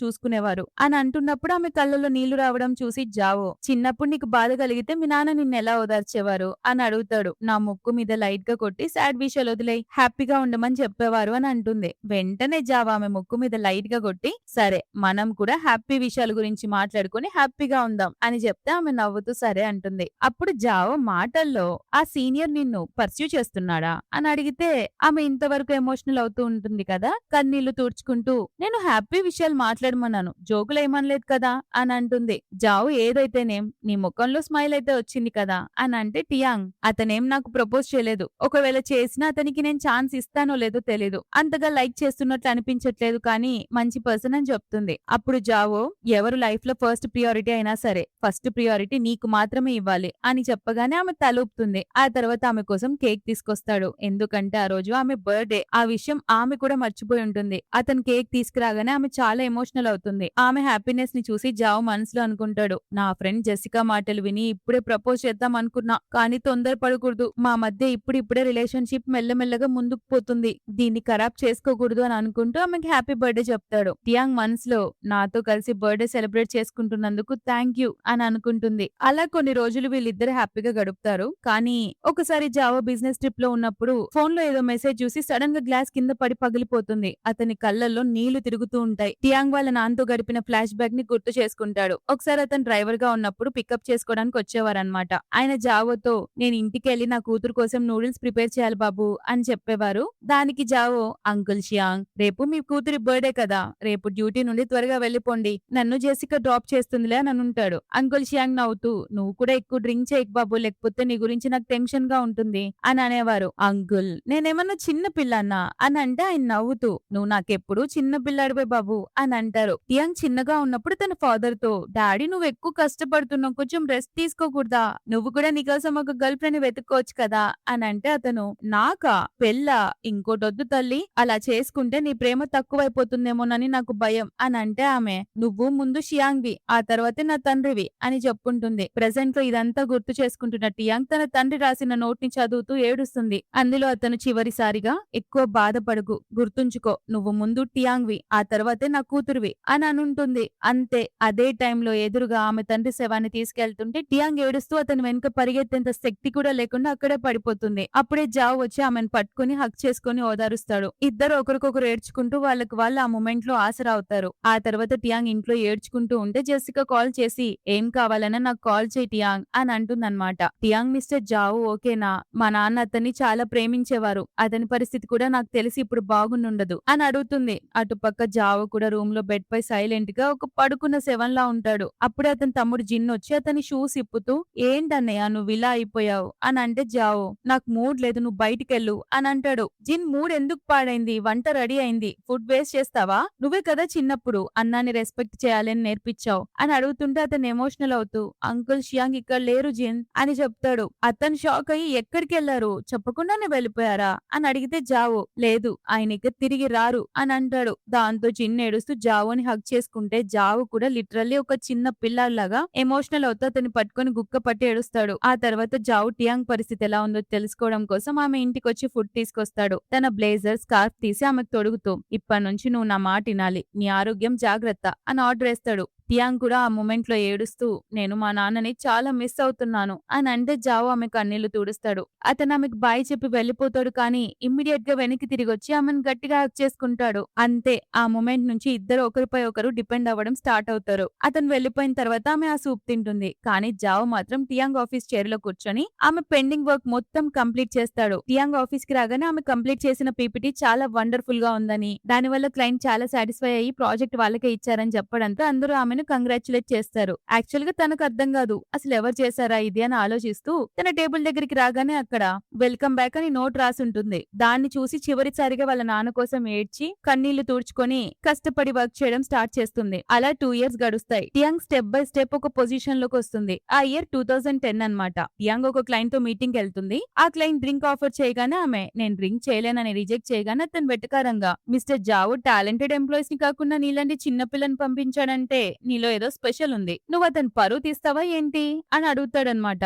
చూసుకునేవారు అని అంటున్నప్పుడు ఆమె కళ్ళలో నీళ్లు రావడం చూసి జావో చిన్నప్పుడు నీకు బాధ కలిగితే మీ నాన్న నిన్ను ఎలా ఓదార్చేవారు అని అడుగుతాడు. నా ముక్కు మీద లైట్ గా కొట్టి సాడ్ విషయాలు వదిలేయి హ్యాపీగా ఉండమని చెప్పేవారు అని అంటుంది. వెంటనే జావా ఆమె ముక్కు మీద లైట్ గా కొట్టి సరే మనం కూడా హ్యాపీ విషయాల గురించి మాట్లాడుకుని హ్యాపీగా ఉందాం అని చెప్తే ఆమె నవ్వుతూ సరే అంటుంది. అప్పుడు జావో మాటల్లో ఆ సీనియర్ నిన్ను పర్స్యూ చేస్తున్నాడా అని అడిగితే ఆమె ఇంతవరకు ఎమోషనల్ అవుతూ ఉంటుంది కదా కన్నీళ్లు తుడుచుకుంటూ నేను హ్యాపీ విషయాలు మాట్లాడమన్నాను జోకులు ఏమనలేదు కదా అని అంటుంది. జావు ఏదైతేనేం నీ ముఖంలో స్మైల్ అయితే వచ్చింది కదా అని అంటే టియాంగ్ అతనేం నాకు ప్రపోజ్ చేయలేదు, ఒకవేళ చేసినా అతనికి నేను ఛాన్స్ ఇస్తానో లేదో తెలీదు, అంతగా లైక్ చేస్తున్నట్లు అనిపించట్లేదు కానీ మంచి పర్సన్ అని చెప్తుంది. అప్పుడు జావో ఎవరు లైఫ్ లో ఫస్ట్ ప్రియారిటీ అయినా సరే ఫస్ట్ ప్రియారిటీ నీకు మాత్రమే ఇవ్వాలి అని చెప్పగానే ఆమె తలూపుతుంది. ఆ తర్వాత ఆమె కోసం కేక్ తీసుకొస్తాడు. ఎందుకంటే ఆ రోజు ఆమె బర్త్డే, ఆ విషయం ఆమె కూడా మర్చిపోయి ఉంటుంది. అతను కేక్ తీసుకురాగానే ఆమె చాలా ఎమోషనల్ అవుతుంది. ఆమె హ్యాపీనెస్ ని చూసి జావ్ మనసులో అనుకుంటాడు నా ఫ్రెండ్ జెసికా మాటలు విని ఇప్పుడే ప్రపోజ్ చేద్దాం అనుకున్నా కానీ తొందరపడకూడదు, మా మధ్య ఇప్పుడిప్పుడే రిలేషన్షిప్ మెల్లమెల్లగా ముందుకు పోతుంది, దీన్ని ఖరాబ్ చేసుకోకూడదు అని అనుకుంటూ ఆమెకి హ్యాపీ బర్త్డే చెప్తాడు. టియాంగ్ మనసులో నాతో కలిసి బర్త్డే సెలబ్రేట్ చేసుకుంటున్నందుకు థ్యాంక్ యూ అని అనుకుంటుంది. అలా కొన్ని రోజులు వీళ్ళిద్దరు హ్యాపీగా గడుపుతారు. కానీ ఒకసారి జావో బిజినెస్ ట్రిప్ లో ఉన్నప్పుడు ఫోన్ లో ఏదో మెసేజ్ చూసి సడన్ గా గ్లాస్ కింద పడి పగిలిపోతుంది. అతని కళ్ళల్లో నీళ్లు తిరుగుతూ ఉంటాయి. టియాంగ్ వాళ్ళ నాన్నతో గడిపిన ఫ్లాష్ బ్యాక్ ని గుర్తు చేసుకుంటాడు. ఒకసారి అతను డ్రైవర్ గా ఉన్నప్పుడు పికప్ చేసుకోవడానికి వచ్చేవారనమాట. ఆయన జావోతో నేను ఇంటికి వెళ్లి నా కూతురు కోసం నూడిల్స్ ప్రిపేర్ చేయాలి బాబు అని చెప్పేవారు. దానికి జావో అంకుల్ షియాంగ్ రేపు మీ కూతురి బర్త్డే కదా, రేపు డ్యూటీ నుండి త్వరగా వెళ్లిపోండి, నన్ను జెసికా డ్రాప్ చేస్తుందిలే అని ఉంటాడు. అంకుల్ షియాంగ్ నవ్వుతూ నువ్వు కూడా ఎక్కువ డ్రింక్ చేయకు బాబు, లేకపోతే నీ గురించి నాకు టెన్షన్ గా ఉంటుంది అని అనేవారు. అంకుల్ నేనేమన్నా చిన్న పిల్లన్నా అని అంటే ఆయన నవ్వుతూ నువ్వు నాకెప్పుడు చిన్న పిల్లాడిపోయి బాబు అని అంటారు. టియాంగ్ చిన్నగా ఉన్నప్పుడు తన ఫాదర్ తో డాడీ నువ్వు ఎక్కువ కష్టపడుతున్నావు, కొంచెం రెస్ట్ తీసుకోకూడదా, నువ్వు కూడా నీకోసం ఒక గర్ల్ ఫ్రెండ్ వెతుక్కోవచ్చు కదా అని అంటే అతను నాకా పెళ్ళా, ఇంకోటొద్దు తల్లి, అలా చేసుకుంటే నీ ప్రేమ తక్కువైపోతుందేమోనని నాకు భయం అని అంటే ఆమె నువ్వు ముందు షియాంగ్వి ఆ తర్వాతే నా తండ్రివి అని చెప్పుంటుంది. ప్రెసెంట్ లో ఇదంతా గుర్తు చేసుకుంటున్న టియాంగ్ తన తండ్రి రాసిన నోట్ ని చదువుతూ ఏడుస్తుంది. అందులో అతను చివరిసారిగా ఎక్కువ బాధపడకు, గుర్తుంచుకో నువ్వు ముందు టియాంగ్వి ఆ తర్వాతే నా కూతురువి అని అనుంటుంది. అంతే అదే టైంలో ఎదురుగా ఆమె తండ్రి శవాన్ని తీసుకెళ్తుంటే టియాంగ్ ఏడుస్తూ అతని వెనుక పరిగెత్తేంత శక్తి కూడా లేకుండా అక్కడే పడిపోతుంది. అప్పుడే జావ్ వచ్చి ఆమెను పట్టుకుని హక్ చేసుకుని ఓదారుస్తాడు. ఇద్దరు ఒకరికొకరు ఏడ్చుకుంటూ వాళ్ళకి వాళ్ళు ఆ మూమెంట్ లో ఆసరా అవుతారు. ఆ తర్వాత టియాంగ్ ఇంట్లో ఏడ్చుకుంటూ ఉంటే జెసికా కాల్ చేసి ఏం కావాలన్నా నాకు కాల్ చేయి టియాంగ్ అని అంటుందన్నమాట. టియాంగ్ మిస్టర్ జావ్ ఓకేనా, మా నాన్న అతన్ని చాలా ప్రేమించేవారు, అతని పరిస్థితి కూడా నాకు తెలిసి ఇప్పుడు బాగుండదు అని అడుగుతుంది. అటుపక్క జావ్ కూడా రూమ్ లో బెడ్ పై సైలెంట్ గా ఒక పడుకున్న శవంలా ఉంటాడు. అప్పుడే అతని తమ్ముడు జిన్ వచ్చి అతని షూస్ ఇప్పుతూ ఏంటన్నయ్య నువ్విలా అయిపోయావు అని అంటే జావో, నాకు మూడ్ లేదు నువ్వు బయటికెళ్ళు అని అంటాడు. జిన్ మూడ్ ఎందుకు పాడైంది? వంట రెడీ అయింది. ఫుడ్ వేస్ట్ చేస్తావా? నువ్వే కదా చిన్నప్పుడు అన్నాన్ని రెస్పెక్ట్ చేయాలని నేర్పించావు అని అడుగుతుంటే అతను ఎమోషనల్ అవుతూ అంకుల్ షియాంగ్ ఇక్కడ లేరు జిన్ అని చెప్తాడు. అతను షాక్ అయ్యి ఎక్కడికెళ్లారు? చెప్పకుండానే వెళ్ళిపోయారా అని అడిగితే జావో లేదు ఆయన ఇక తిరిగి రారు అని అంటాడు. దాంతో జిన్ ఏడుస్తూ జావోని హగ్ చేసుకుంటే జావో కూడా లిటరల్లీ ఒక చిన్న పిల్లాడిలాగా ఎమోషనల్ అవుతూ అతన్ని పట్టుకొని గుక్క పట్టి ఏడుస్తాడు. ఆ తర్వాత జావో టియాంగ్ పరిస్థితి ఎలా ఉందో తెలుసుకోవడం కోసం ఆమె ఇంటికి వచ్చి ఫుడ్ తీసుకొస్తాడు. తన బ్లేజర్ స్కార్ఫ్ తీసి ఆమెకు తొడుగుతూ ఇప్పటి నుంచి నువ్వు నా మాట వినాలి, నీ ఆరోగ్యం జాగ్రత్త అని ఆర్డర్ వేస్తాడు. టియాంగ్ కూడా ఆ మూమెంట్ లో ఏడుస్తూ నేను మా నాన్నని చాలా మిస్ అవుతున్నాను అని అంటే జావో ఆమె కన్నీళ్లు తుడుస్తాడు. అతను ఆమెకు బాయ్ చెప్పి వెళ్లిపోతాడు కానీ ఇమ్మీడియట్ గా వెనక్కి తిరిగి వచ్చి ఆమెను గట్టిగా హగ్ చేసుకుంటాడు. అంతే ఆ మూమెంట్ నుంచి ఇద్దరు ఒకరిపై ఒకరు డిపెండ్ అవ్వడం స్టార్ట్ అవుతారు. అతను వెళ్లిపోయిన తర్వాత ఆమె ఆ సూప్ తింటుంది. కానీ జావో మాత్రం టియాంగ్ ఆఫీస్ చైర్ లో కూర్చొని ఆమె పెండింగ్ వర్క్ మొత్తం కంప్లీట్ చేస్తాడు. టియాంగ్ ఆఫీస్ కి రాగానే ఆమె కంప్లీట్ చేసిన పీపీటీ చాలా వండర్ఫుల్ గా ఉందని, దానివల్ల క్లయింట్ చాలా సాటిస్ఫై అయ్యి ప్రాజెక్ట్ వాళ్ళకే ఇచ్చారని చెప్పడంతో అందరూ ఆమెను కంగ్రాచులేట్ చేస్తారు. యాక్చువల్ గా తనకు అర్థం కాదు అసలు ఎవరు చేశారా ఇది అని ఆలోచిస్తూ తన టేబుల్ దగ్గరికి రాగానే అక్కడ వెల్కమ్ బ్యాక్ అని నోట్ రాసి ఉంటుంది. దాన్ని చూసి చివరిసారిగా వాళ్ళ నాన్న కోసం ఏడ్చి కన్నీళ్లు తుడుచుకొని కష్టపడి వర్క్ చేయడం స్టార్ట్ చేస్తుంది. అలా 2 years గడుస్తాయి. టియాంగ్ స్టెప్ బై స్టెప్ ఒక పొజిషన్ లోకి వస్తుంది. ఆ ఇయర్ 2010 అన్నమాట. టియాంగ్ ఒక క్లయింట్ తో మీటింగ్ వెళ్తుంది. ఆ క్లయింట్ డ్రింక్ ఆఫర్ చేయగానే ఆమె నేను డ్రింక్ చేయలేనని రిజెక్ట్ చేయగానే అతను వెటకారంగా మిస్టర్ జావో టాలెంటెడ్ ఎంప్లాయీస్ ని కాకుండా నీలాంటి చిన్న పిల్లని పంపించాడంటే నీలో ఏదో స్పెషల్ ఉంది, నువ్వు అతను పరువు తీస్తావా ఏంటి అని అడుగుతాడనమాట.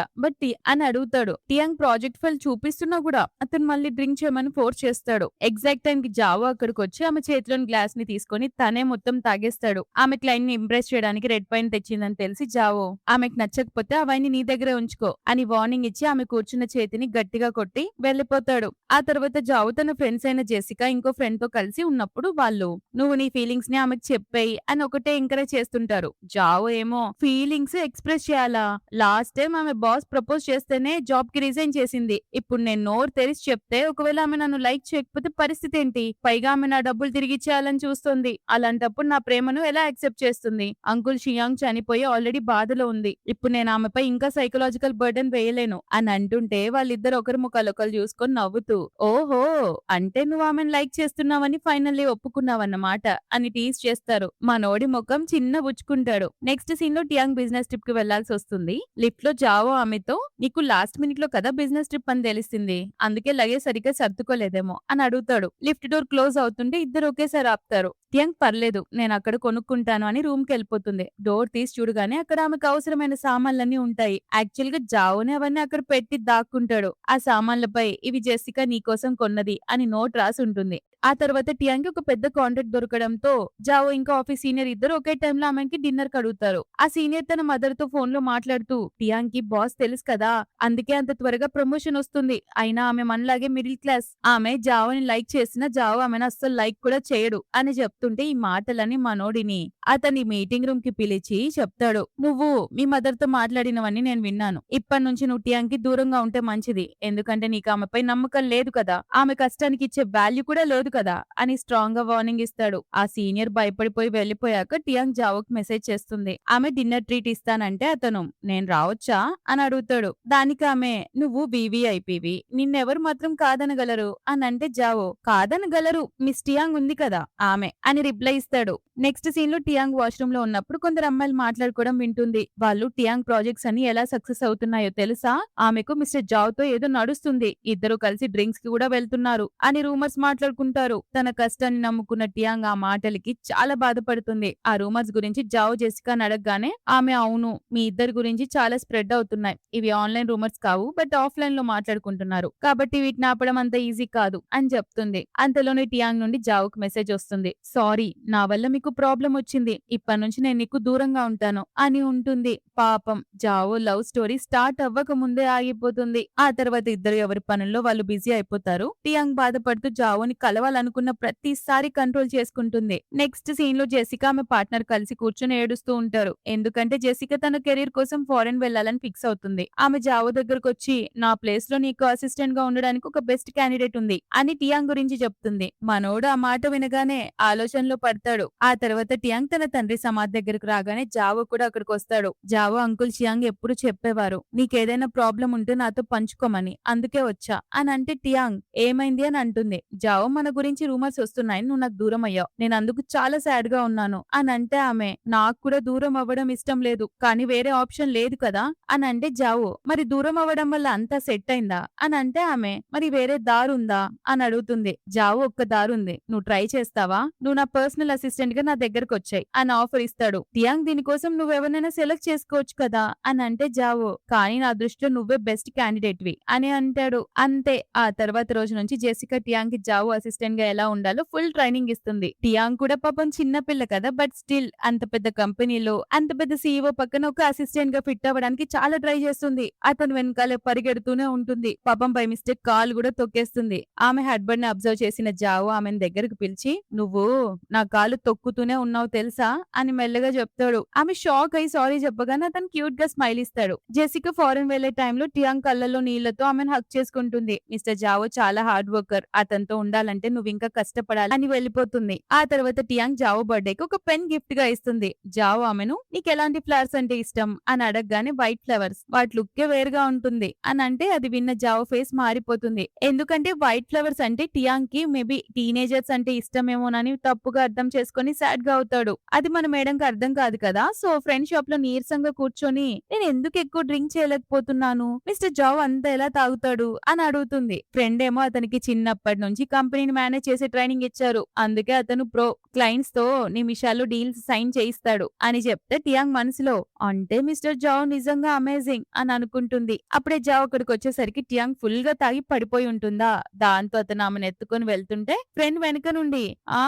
టియాంగ్ ప్రాజెక్ట్ ఫైల్ చూపిస్తున్నా కూడా అతను మళ్ళీ డ్రింక్ చేయమని ఫోర్స్ చేస్తాడు. ఎగ్జాక్ట్ టైం కి జావో అక్కడికి వచ్చి ఆమె చేతిలోని గ్లాస్ ని తీసుకొని తనే మొత్తం తాగేస్తాడు. ఆమె క్లయింట్ ని ఇంప్రెస్ చేయడానికి రెడ్ వైన్ తెచ్చిందని తెలిసి జావో ఆమెకు నచ్చకపోతే ఆ వైన్ నీ దగ్గరే ఉంచుకో అని వార్నింగ్ ఇచ్చి ఆమె కూర్చున్న చేతిని గట్టిగా కొట్టి వెళ్లిపోతాడు. ఆ తర్వాత జావో తన ఫ్రెండ్స్ అయిన జెసికా ఇంకో ఫ్రెండ్ తో కలిసి ఉన్నప్పుడు వాళ్ళు నువ్వు నీ ఫీలింగ్స్ ని ఆమెకు చెప్పేయి అని ఒకటే ఎంకరేజ్ చేస్తుంటారు. జావో ఏమో ఫీలింగ్స్ ఎక్స్ప్రెస్ చేయాలా, లాస్ట్ టైం ఆమె బాస్ ప్రపోజ్ చేస్తేనే జాబ్ కి రిజైన్ చేసింది, ఇప్పుడు నేను నోరు తెరిచి చెప్తే ఒకవేళ ఆమె నన్ను లైక్ చేయకపోతే పరిస్థితి ఏంటి, పైగా ఆమె నా డబ్బులు తిరిగి ఇచ్చేయాలని చూస్తుంది, అలాంటప్పుడు నా ప్రేమను ఎలా యాక్సెప్ట్ చేస్తుంది, అంకుల్ షియాంగ్ చనిపోయి ఆల్రెడీ బాధలో ఉంది, ఇప్పుడు నేను ఆమెపై ఇంకా సైకలాజికల్ బర్డెన్ వేయలేను అని అంటుంటే వాళ్ళిద్దరు ఒకరి ముఖాలు ఒకరు చూసుకొని నవ్వుతూ ఓహో అంటే నువ్వు ఆమెను లైక్ చేస్తున్నావని ఫైనల్లీ ఒప్పుకున్నావన్నమాట అని టీజ్ చేస్తారు. మనోడి ముఖం చిన్న బుచ్చుకుంటాడు. నెక్స్ట్ సీన్ లో టియాంగ్ బిజినెస్ ట్రిప్ కి వెళ్లాల్సి వస్తుంది. లిఫ్ట్ లో జావో ఆమెతో నీకు లాస్ట్ మినిట్ లో కదా బిజినెస్ ట్రిప్ అని తెలిసింది, అందుకే లగేజ్ సరిగ్గా సర్దుకోలేదేమో అని అడుగుతాడు. లిఫ్ట్ డోర్ క్లోజ్ అవుతుంటే ఇద్దరు ఒకేసారి ఆపుతారు. టియాంగ్ పర్లేదు నేను అక్కడ కొనుక్కుంటాను అని రూమ్ కి వెళ్ళిపోతుంది. డోర్ తీసి చూడగానే అక్కడ ఆమెకు అవసరమైన సామాన్లన్నీ ఉంటాయి. యాక్చువల్ గా జావోని అవన్నీ అక్కడ పెట్టి దాక్కుంటాడు. ఆ సామాన్లపై ఇవి జెసికా నీకోసం కొన్నది అని నోట్ రాసి ఉంటుంది. ఆ తర్వాత టియాంగ్ కి ఒక పెద్ద కాంట్రాక్ట్ దొరకడంతో జావో ఇంకా ఆఫీస్ సీనియర్ ఇద్దరు ఒకే టైంలో ఆమెకి డిన్నర్ కడుగుతారు. ఆ సీనియర్ తన మదర్ తో ఫోన్ లో మాట్లాడుతూ టియాంగ్ కి బాస్ తెలుసు కదా అందుకే అంత త్వరగా ప్రమోషన్ వస్తుంది, అయినా ఆమె మనలాగే మిడిల్ క్లాస్, ఆమె జావోని లైక్ చేసినా జావో ఆమెను అస్సలు లైక్ కూడా చేయడు అని చెప్తుంటే ఈ మాటలని మనోడిని అతని మీటింగ్ రూమ్ కి పిలిచి చెప్తాడు. నువ్వు మీ మదర్ తో మాట్లాడినవన్నీ నేను విన్నాను, ఇప్పటి నుంచి నువ్వు టియాంగ్ కి దూరంగా ఉంటే మంచిది, ఎందుకంటే నీకు ఆమెపై నమ్మకం లేదు కదా, ఆమె కష్టానికి ఇచ్చే వాల్యూ కూడా లేదు కదా అని స్ట్రాంగ్ గా వార్నింగ్ ఇస్తాడు. ఆ సీనియర్ భయపడిపోయి వెళ్లిపోయాక టియాంగ్ జావోకి మెసేజ్ చేస్తుంది. ఆమె డిన్నర్ ట్రీట్ ఇస్తానంటే అతను నేను రావచ్చా అని అడుగుతాడు. దానికి ఆమె నువ్వు వివిఐపివి నిన్నెవరు మాత్రం కాదనగలరు అని అంటే జావో కాదనగలరు మిస్ టియాంగ్ ఉంది కదా ఆమె అని రిప్లై ఇస్తాడు. నెక్స్ట్ సీన్ లో టియాంగ్ వాష్రూమ్ లో ఉన్నప్పుడు కొందరు అమ్మాయిలు మాట్లాడుకోవడం వింటుంది. వాళ్ళు టియాంగ్ ప్రాజెక్ట్స్ అన్ని ఎలా సక్సెస్ అవుతున్నాయో తెలుసా, ఆమెకు మిస్టర్ జావ్ తో ఏదో నడుస్తుంది, ఇద్దరు కలిసి డ్రింక్స్ కి కూడా వెళ్తున్నారు అని రూమర్స్ మాట్లాడుకుంటారు. తన కష్టాన్ని నమ్ముకున్న టియాంగ్ ఆ మాటలకి చాలా బాధపడుతుంది. ఆ రూమర్స్ గురించి జావ్ జెసికా అడగగానే ఆమె అవును మీ ఇద్దరి గురించి చాలా స్ప్రెడ్ అవుతున్నాయి, ఇవి ఆన్లైన్ రూమర్స్ కావు బట్ ఆఫ్లైన్ లో మాట్లాడుకుంటున్నారు కాబట్టి వీటిని ఆపడం అంత ఈజీ కాదు అని చెప్తుంది. అంతలోనే టియాంగ్ నుండి జావ్కి మెసేజ్ వస్తుంది. సారీ నా వల్ల మీకు ప్రాబ్లం వచ్చింది, ఇప్పటి నుంచి నేను నీకు దూరంగా ఉంటాను అని ఉంటుంది. పాపం జావో లవ్ స్టోరీ స్టార్ట్ అవ్వక ముందే ఆగిపోతుంది. ఆ తర్వాత ఇద్దరు ఎవరి పనుల్లో వాళ్ళు బిజీ అయిపోతారు. టియాంగ్ బాధపడుతూ జావోని కలవాలనుకున్న ప్రతిసారి కంట్రోల్ చేసుకుంటుంది. నెక్స్ట్ సీన్ లో జెసికా ఆమె పార్ట్నర్ కలిసి కూర్చొని కూర్చొని ఏడుస్తూ ఉంటారు. ఎందుకంటే జెసికా తన కెరీర్ కోసం ఫారెన్ వెళ్ళాలని ఫిక్స్ అవుతుంది. ఆమె జావో దగ్గరకొచ్చి నా ప్లేస్ లో నీకు అసిస్టెంట్ గా ఉండడానికి ఒక బెస్ట్ క్యాండిడేట్ ఉంది అని టియాంగ్ గురించి చెప్తుంది. మనోడు ఆ మాట వినగానే ఆలోచనలో పడతాడు. ఆ తర్వాత టియాంగ్ తన తండ్రి సమాధి దగ్గరకు రాగానే జావో కూడా అక్కడికి వస్తాడు. జావో అంకుల్ చియాంగ్ ఎప్పుడు చెప్పేవారు నీకేదైనా ప్రాబ్లం ఉంటే నాతో పంచుకోమని, అందుకే వచ్చా అని అంటే టియాంగ్ ఏమైంది అని అంటుంది. జావో మన గురించి రూమర్స్ వస్తున్నాయి, నువ్వు నాకు దూరం అయ్యావు, నేను అందుకు చాలా సాడ్ గా ఉన్నాను అని అంటే ఆమె నాకు కూడా దూరం అవ్వడం ఇష్టం లేదు, కానీ వేరే ఆప్షన్ లేదు కదా అని అంటే జావో మరి దూరం అవ్వడం వల్ల అంతా సెట్ అయిందా అని అంటే ఆమె మరి వేరే దారుందా అని అడుగుతుంది. జావో ఒక్క దారుంది, నువ్వు ట్రై చేస్తావా, నువ్వు నా పర్సనల్ అసిస్టెంట్ గా నా దగ్గరకు వచ్చాయి అని ఆఫర్ ఇస్తాడు. టియాంగ్ దీనికోసం నువ్వెవరినైనా సెలెక్ట్ చేసుకోవచ్చు కదా అని అంటే జావో కానీ నా దృష్టిలో నువ్వే బెస్ట్ క్యాండిడేట్ వి అని అంటాడు. అంతే ఆ తర్వాత రోజు నుంచి జెసికా టియాంగ్ కి జావో అసిస్టెంట్ గా ఎలా ఉండాలో ఫుల్ ట్రైనింగ్ ఇస్తుంది. టియాంగ్ కూడా పాపం చిన్న పిల్ల కదా, బట్ స్టిల్ అంత పెద్ద కంపెనీలో అంత పెద్ద సీఈఓ పక్కన ఒక అసిస్టెంట్ గా ఫిట్ అవ్వడానికి చాలా ట్రై చేస్తుంది. అతను వెనకాలే పరిగెడుతూనే ఉంటుంది. పాపం బై మిస్టేక్ కాల్ కూడా తొక్కేస్తుంది. ఆమె హస్బెండ్ ని అబ్జర్వ్ చేసిన జావో ఆమెను దగ్గరకు పిలిచి నువ్వు నా కాలు తొక్కుతూనే ఉన్నావు తెలుసా అని మెల్లగా చెప్తాడు. ఆమె షాక్ అయి సారీ చెప్పగానే అతను క్యూట్ గా స్మైల్ ఇస్తాడు. జెసికా ఫారెన్ వెళ్లే టైంలో టియాంగ్ కళ్ళల్లో నీళ్లతో ఆమెను హక్ చేసుకుంటుంది. మిస్టర్ జావో చాలా హార్డ్ వర్కర్, అతనితో ఉండాలంటే నువ్వు ఇంకా కష్టపడాలి అని వెళ్ళిపోతుంది. ఆ తర్వాత టియాంగ్ జావో బర్త్డేకి ఒక పెన్ గిఫ్ట్ గా ఇస్తుంది. జావో ఆమెను నీకు ఎలాంటి ఫ్లవర్స్ అంటే ఇష్టం అని అడగగానే వైట్ ఫ్లవర్స్, వాటి లుక్కే వేరుగా ఉంటుంది అని అంటే అది విన్న జావో ఫేస్ మారిపోతుంది. ఎందుకంటే వైట్ ఫ్లవర్స్ అంటే టియాంగ్ కి మేబీ టీనేజర్స్ అంటే ఇష్టమేమోనని తప్పుగా అర్థం చేసుకుని సాడ్ గా అవుతాడు. అది మన మేడంకి అర్థం కాదు కదా. సో ఫ్రెండ్ షాప్ లో నీరసంగా కూర్చొని నేను ఎందుకు ఎక్కువ డ్రింక్ చేయలేకపోతున్నాను, మిస్టర్ జావో అంతా ఎలా తాగుతాడు అని అడుగుతుంది. ఫ్రెండ్ ఏమో అతనికి చిన్నప్పటి నుంచి కంపెనీని మేనేజ్ చేసే ట్రైనింగ్ ఇచ్చారు, అందుకే అతను ప్రో, క్లయింట్స్ తో నిమిషాల్లో డీల్స్ సైన్ చేయిస్తాడు అని చెప్తే టియాంగ్ మనసులో అంటే మిస్టర్ జావో నిజంగా అమేజింగ్ అని అనుకుంటుంది. అప్పుడే జావో అక్కడికి వచ్చేసరికి టియాంగ్ ఫుల్ గా తాగి పడిపోయి ఉంటుందా. దాంతో అతను ఆమెను ఎత్తుకొని వెళ్తుంటే ఫ్రెండ్ వెనక నుండి ఆ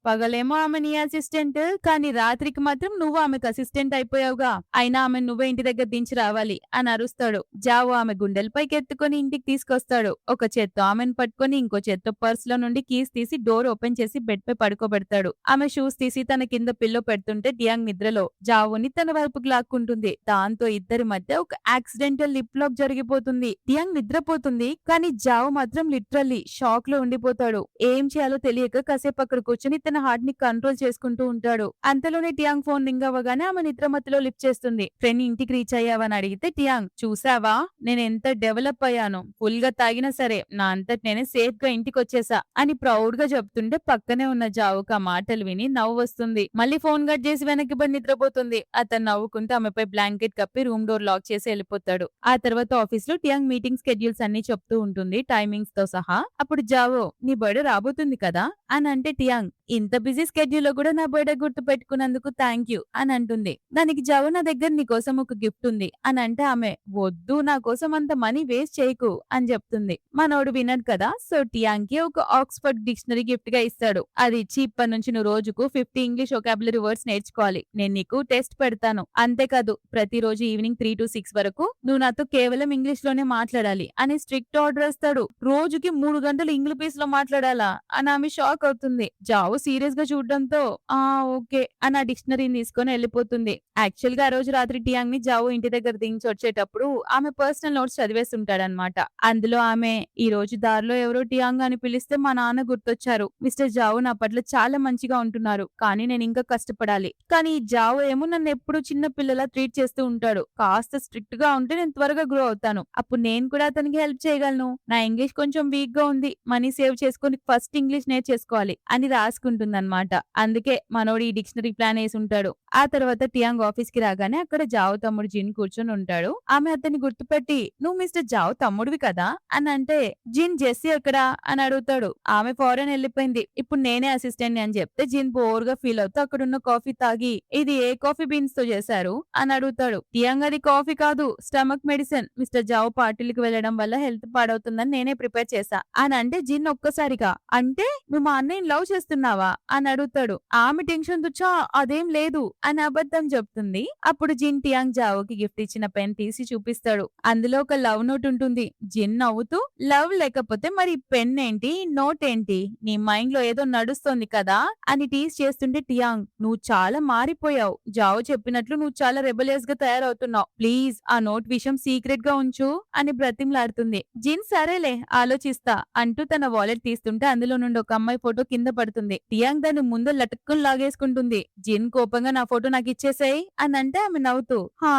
పగలేమో ఆమె నీ అసిస్టెంట్, కానీ రాత్రికి మాత్రం నువ్వు ఆమెకు అసిస్టెంట్ అయిపోయావుగా, అయినా ఆమె నువ్వే ఇంటి దగ్గర దించి రావాలి అని అరుస్తాడు. జావో ఆమె గుండెలపైకి ఎత్తుకొని ఇంటికి తీసుకొస్తాడు. ఒక చేత్తో ఆమెను పట్టుకొని ఇంకో చేత్తో పర్స్ లో నుండి కీస్ తీసి డోర్ ఓపెన్ చేసి బెడ్ పై పడుకోబెడతాడు. ఆమె షూస్ తీసి తన కింద పిల్లో పెడుతుంటే టియాంగ్ నిద్రలో జావోని తన వైపుకి లాక్కుంటుంది. దాంతో ఇద్దరి మధ్య ఒక యాక్సిడెంటల్ లిప్ లాక్ జరిగిపోతుంది. టియాంగ్ నిద్రపోతుంది, కానీ జావో మాత్రం లిటరల్లీ షాక్ లో ఉండిపోతాడు. ఏం చేయాలో తెలియక కాసేపు అక్కడ కూర్చొని తన హార్ట్ ని కంట్రోల్ చేసుకుంటూ ఉంటాడు. అంతలోనే టియాంగ్ ఫోన్ రింగ్ అవ్వగానే ఆమె నిద్రమతిలో లిఫ్ట్ చేస్తుంది. ఫ్రెండ్ ఇంటికి రీచ్ అయ్యావని అడిగితే టియాంగ్ చూసావా నేను ఎంత డెవలప్ అయ్యాను, ఫుల్ గా తాగినా సరే నా అంతటి నేనే సేఫ్ గా ఇంటికి వచ్చేసా అని ప్రౌడ్ గా చెప్తుంటే పక్కనే ఉన్న జావుకు ఆ మాటలు విని నవ్వు వస్తుంది. మళ్ళీ ఫోన్ కట్ చేసి వెనక్కి పడి నిద్రపోతుంది. అతను నవ్వుకుంటూ ఆమెపై బ్లాంకెట్ కప్పి రూమ్ డోర్ లాక్ చేసి వెళ్ళిపోతాడు. ఆ తర్వాత ఆఫీస్ లో టియాంగ్ మీటింగ్ స్కెడ్యూల్స్ అన్ని చెప్తూ ఉంటుంది టైమింగ్స్ తో సహా. అప్పుడు జావో నీ బర్త్డే రాబోతుంది కదా అని అంటే టియాంగ్ ఇంత బిజీ స్కెడ్యూల్ లో కూడా నా బర్త్డే గుర్తు పెట్టుకున్నందుకు థ్యాంక్ యూ అని అంటుంది. దానికి జావో నా దగ్గర నీ కోసం ఒక గిఫ్ట్ ఉంది అని అంటే ఆమె వద్దు నా కోసం అంత మనీ వేస్ట్ చేయకు అని చెప్తుంది. మనోడు వినడు కదా. సో టియాంగ్ కి ఒక ఆక్స్ఫర్డ్ డిక్షనరీ గిఫ్ట్ గా ఇస్తాడు. అది ఇచ్చి ఇప్పటి నుంచి నువ్వు రోజుకు 50 ఇంగ్లీష్ వొకాబులరీ వర్డ్స్ నేర్చుకోవాలి, నేను నీకు టెస్ట్ పెడతాను, అంతేకాదు ప్రతిరోజు ఈవినింగ్ 3 to 6 వరకు నువ్వు నాతో కేవలం ఇంగ్లీష్ లోనే మాట్లాడాలి అని స్ట్రిక్ట్ ఆర్డర్ ఇస్తాడు. రోజుకి 3 గంటలు ఇంగ్లీష్ లో మాట్లాడాలా అని ఆమె షాక్ అవుతుంది. జావో సీరియస్ గా చూడడంతో ఆ ఓకే అని ఆ డిక్షనరీని తీసుకొని వెళ్ళిపోతుంది. యాక్చువల్ గా ఆ రోజు రాత్రి టియాంగ్ ని జావో ఇంటి దగ్గర దించి వచ్చేటప్పుడు ఆమె పర్సనల్ నోట్స్ చదివేస్తుంటాడనమాట. అందులో ఆమె ఈ రోజు దారిలో ఎవరో టియాంగ్ అని పిలిస్తే మా నాన్న గుర్తొచ్చారు, మిస్టర్ జావో నా పట్ల చాలా మంచిగా ఉంటున్నారు, కానీ నేను ఇంకా కష్టపడాలి, కానీ ఈ జావో ఏమో నన్ను ఎప్పుడు చిన్న పిల్లలా ట్రీట్ చేస్తూ ఉంటాడు, కాస్త స్ట్రిక్ట్ గా ఉంటే నేను త్వరగా గ్రో అవుతాను, అప్పుడు నేను కూడా అతనికి హెల్ప్ చేయగలను, నా ఇంగ్లీష్ కొంచెం వీక్ గా ఉంది, మనీ సేవ్ చేసుకుని ఫస్ట్ ఇంగ్లీష్ నేర్చేసుకోవాలి అని రాసుకుంటుందన్నమాట. అందుకే మనోడు ఈ డిక్షనరీ ప్లాన్ వేసి ఉంటాడు. ఆ తర్వాత టియాంగ్ ఆఫీస్ కి రాగానే అక్కడ జావో తమ్ముడు జిన్ కూర్చొని ఉంటాడు. ఆమె అతన్ని గుర్తుపెట్టి నువ్వు మిస్టర్ జావో తమ్ముడివి కదా అని అంటే జిన్ జెస్సీ ఎక్కడా అని అడుగుతాడు. ఆమె ఫారెన్ వెళ్ళిపోయింది, ఇప్పుడు నేనే అసిస్టెంట్ అని చెప్తే జిన్ బోర్ గా ఫీల్ అవుతూ అక్కడున్న కాఫీ తాగి ఇది ఏ కాఫీ బీన్స్ తో చేశారు అని అడుగుతాడు. టియాంగ్ అది కాఫీ కాదు, స్టమక్ మెడిసిన్, మిస్టర్ జావో పార్టీలకు వెళ్లడం వల్ల హెల్త్ పాడవుతుందని నేనే ప్రిపేర్ చేశా అని అంటే జిన్ ఒక్కసారిగా అంటే నువ్వు మా అన్నయ్యని లవ్ చేస్తున్నావు చేస్తున్నావా అని అడుగుతాడు. ఆమె టెన్షన్ తో అదేం లేదు అని అబద్ధం చెప్తుంది. అప్పుడు జిన్ టియాంగ్ జావోకి గిఫ్ట్ ఇచ్చిన పెన్ తీసి చూపిస్తాడు. అందులో ఒక లవ్ నోట్ ఉంటుంది. జిన్ నవ్వుతూ, లవ్ లేకపోతే మరి పెన్ ఏంటి, నోట్ ఏంటి, నీ మైండ్ లో ఏదో నడుస్తోంది కదా అని టీస్ చేస్తుంటే టియాంగ్, నువ్వు చాలా మారిపోయావు. జావో చెప్పినట్లు నువ్వు చాలా రెబలియస్ గా తయారవుతున్నావు. ప్లీజ్ ఆ నోట్ విషయం సీక్రెట్ గా ఉంచు అని బ్రతిమలాడుతుంది. జిన్ సరేలే ఆలోచిస్తా అంటూ తన వాలెట్ తీస్తుంటే అందులో నుండి ఒక అమ్మాయి ఫోటో కింద పడుతుంది. టియాంగ్ దాన్ని ముందు లటుక్కుని లాగేసుకుంటుంది. జిన్ కోపంగా నా ఫోటో నాకు ఇచ్చేసేయ్ అని అంటే ఆమె నవ్వుతూ, హా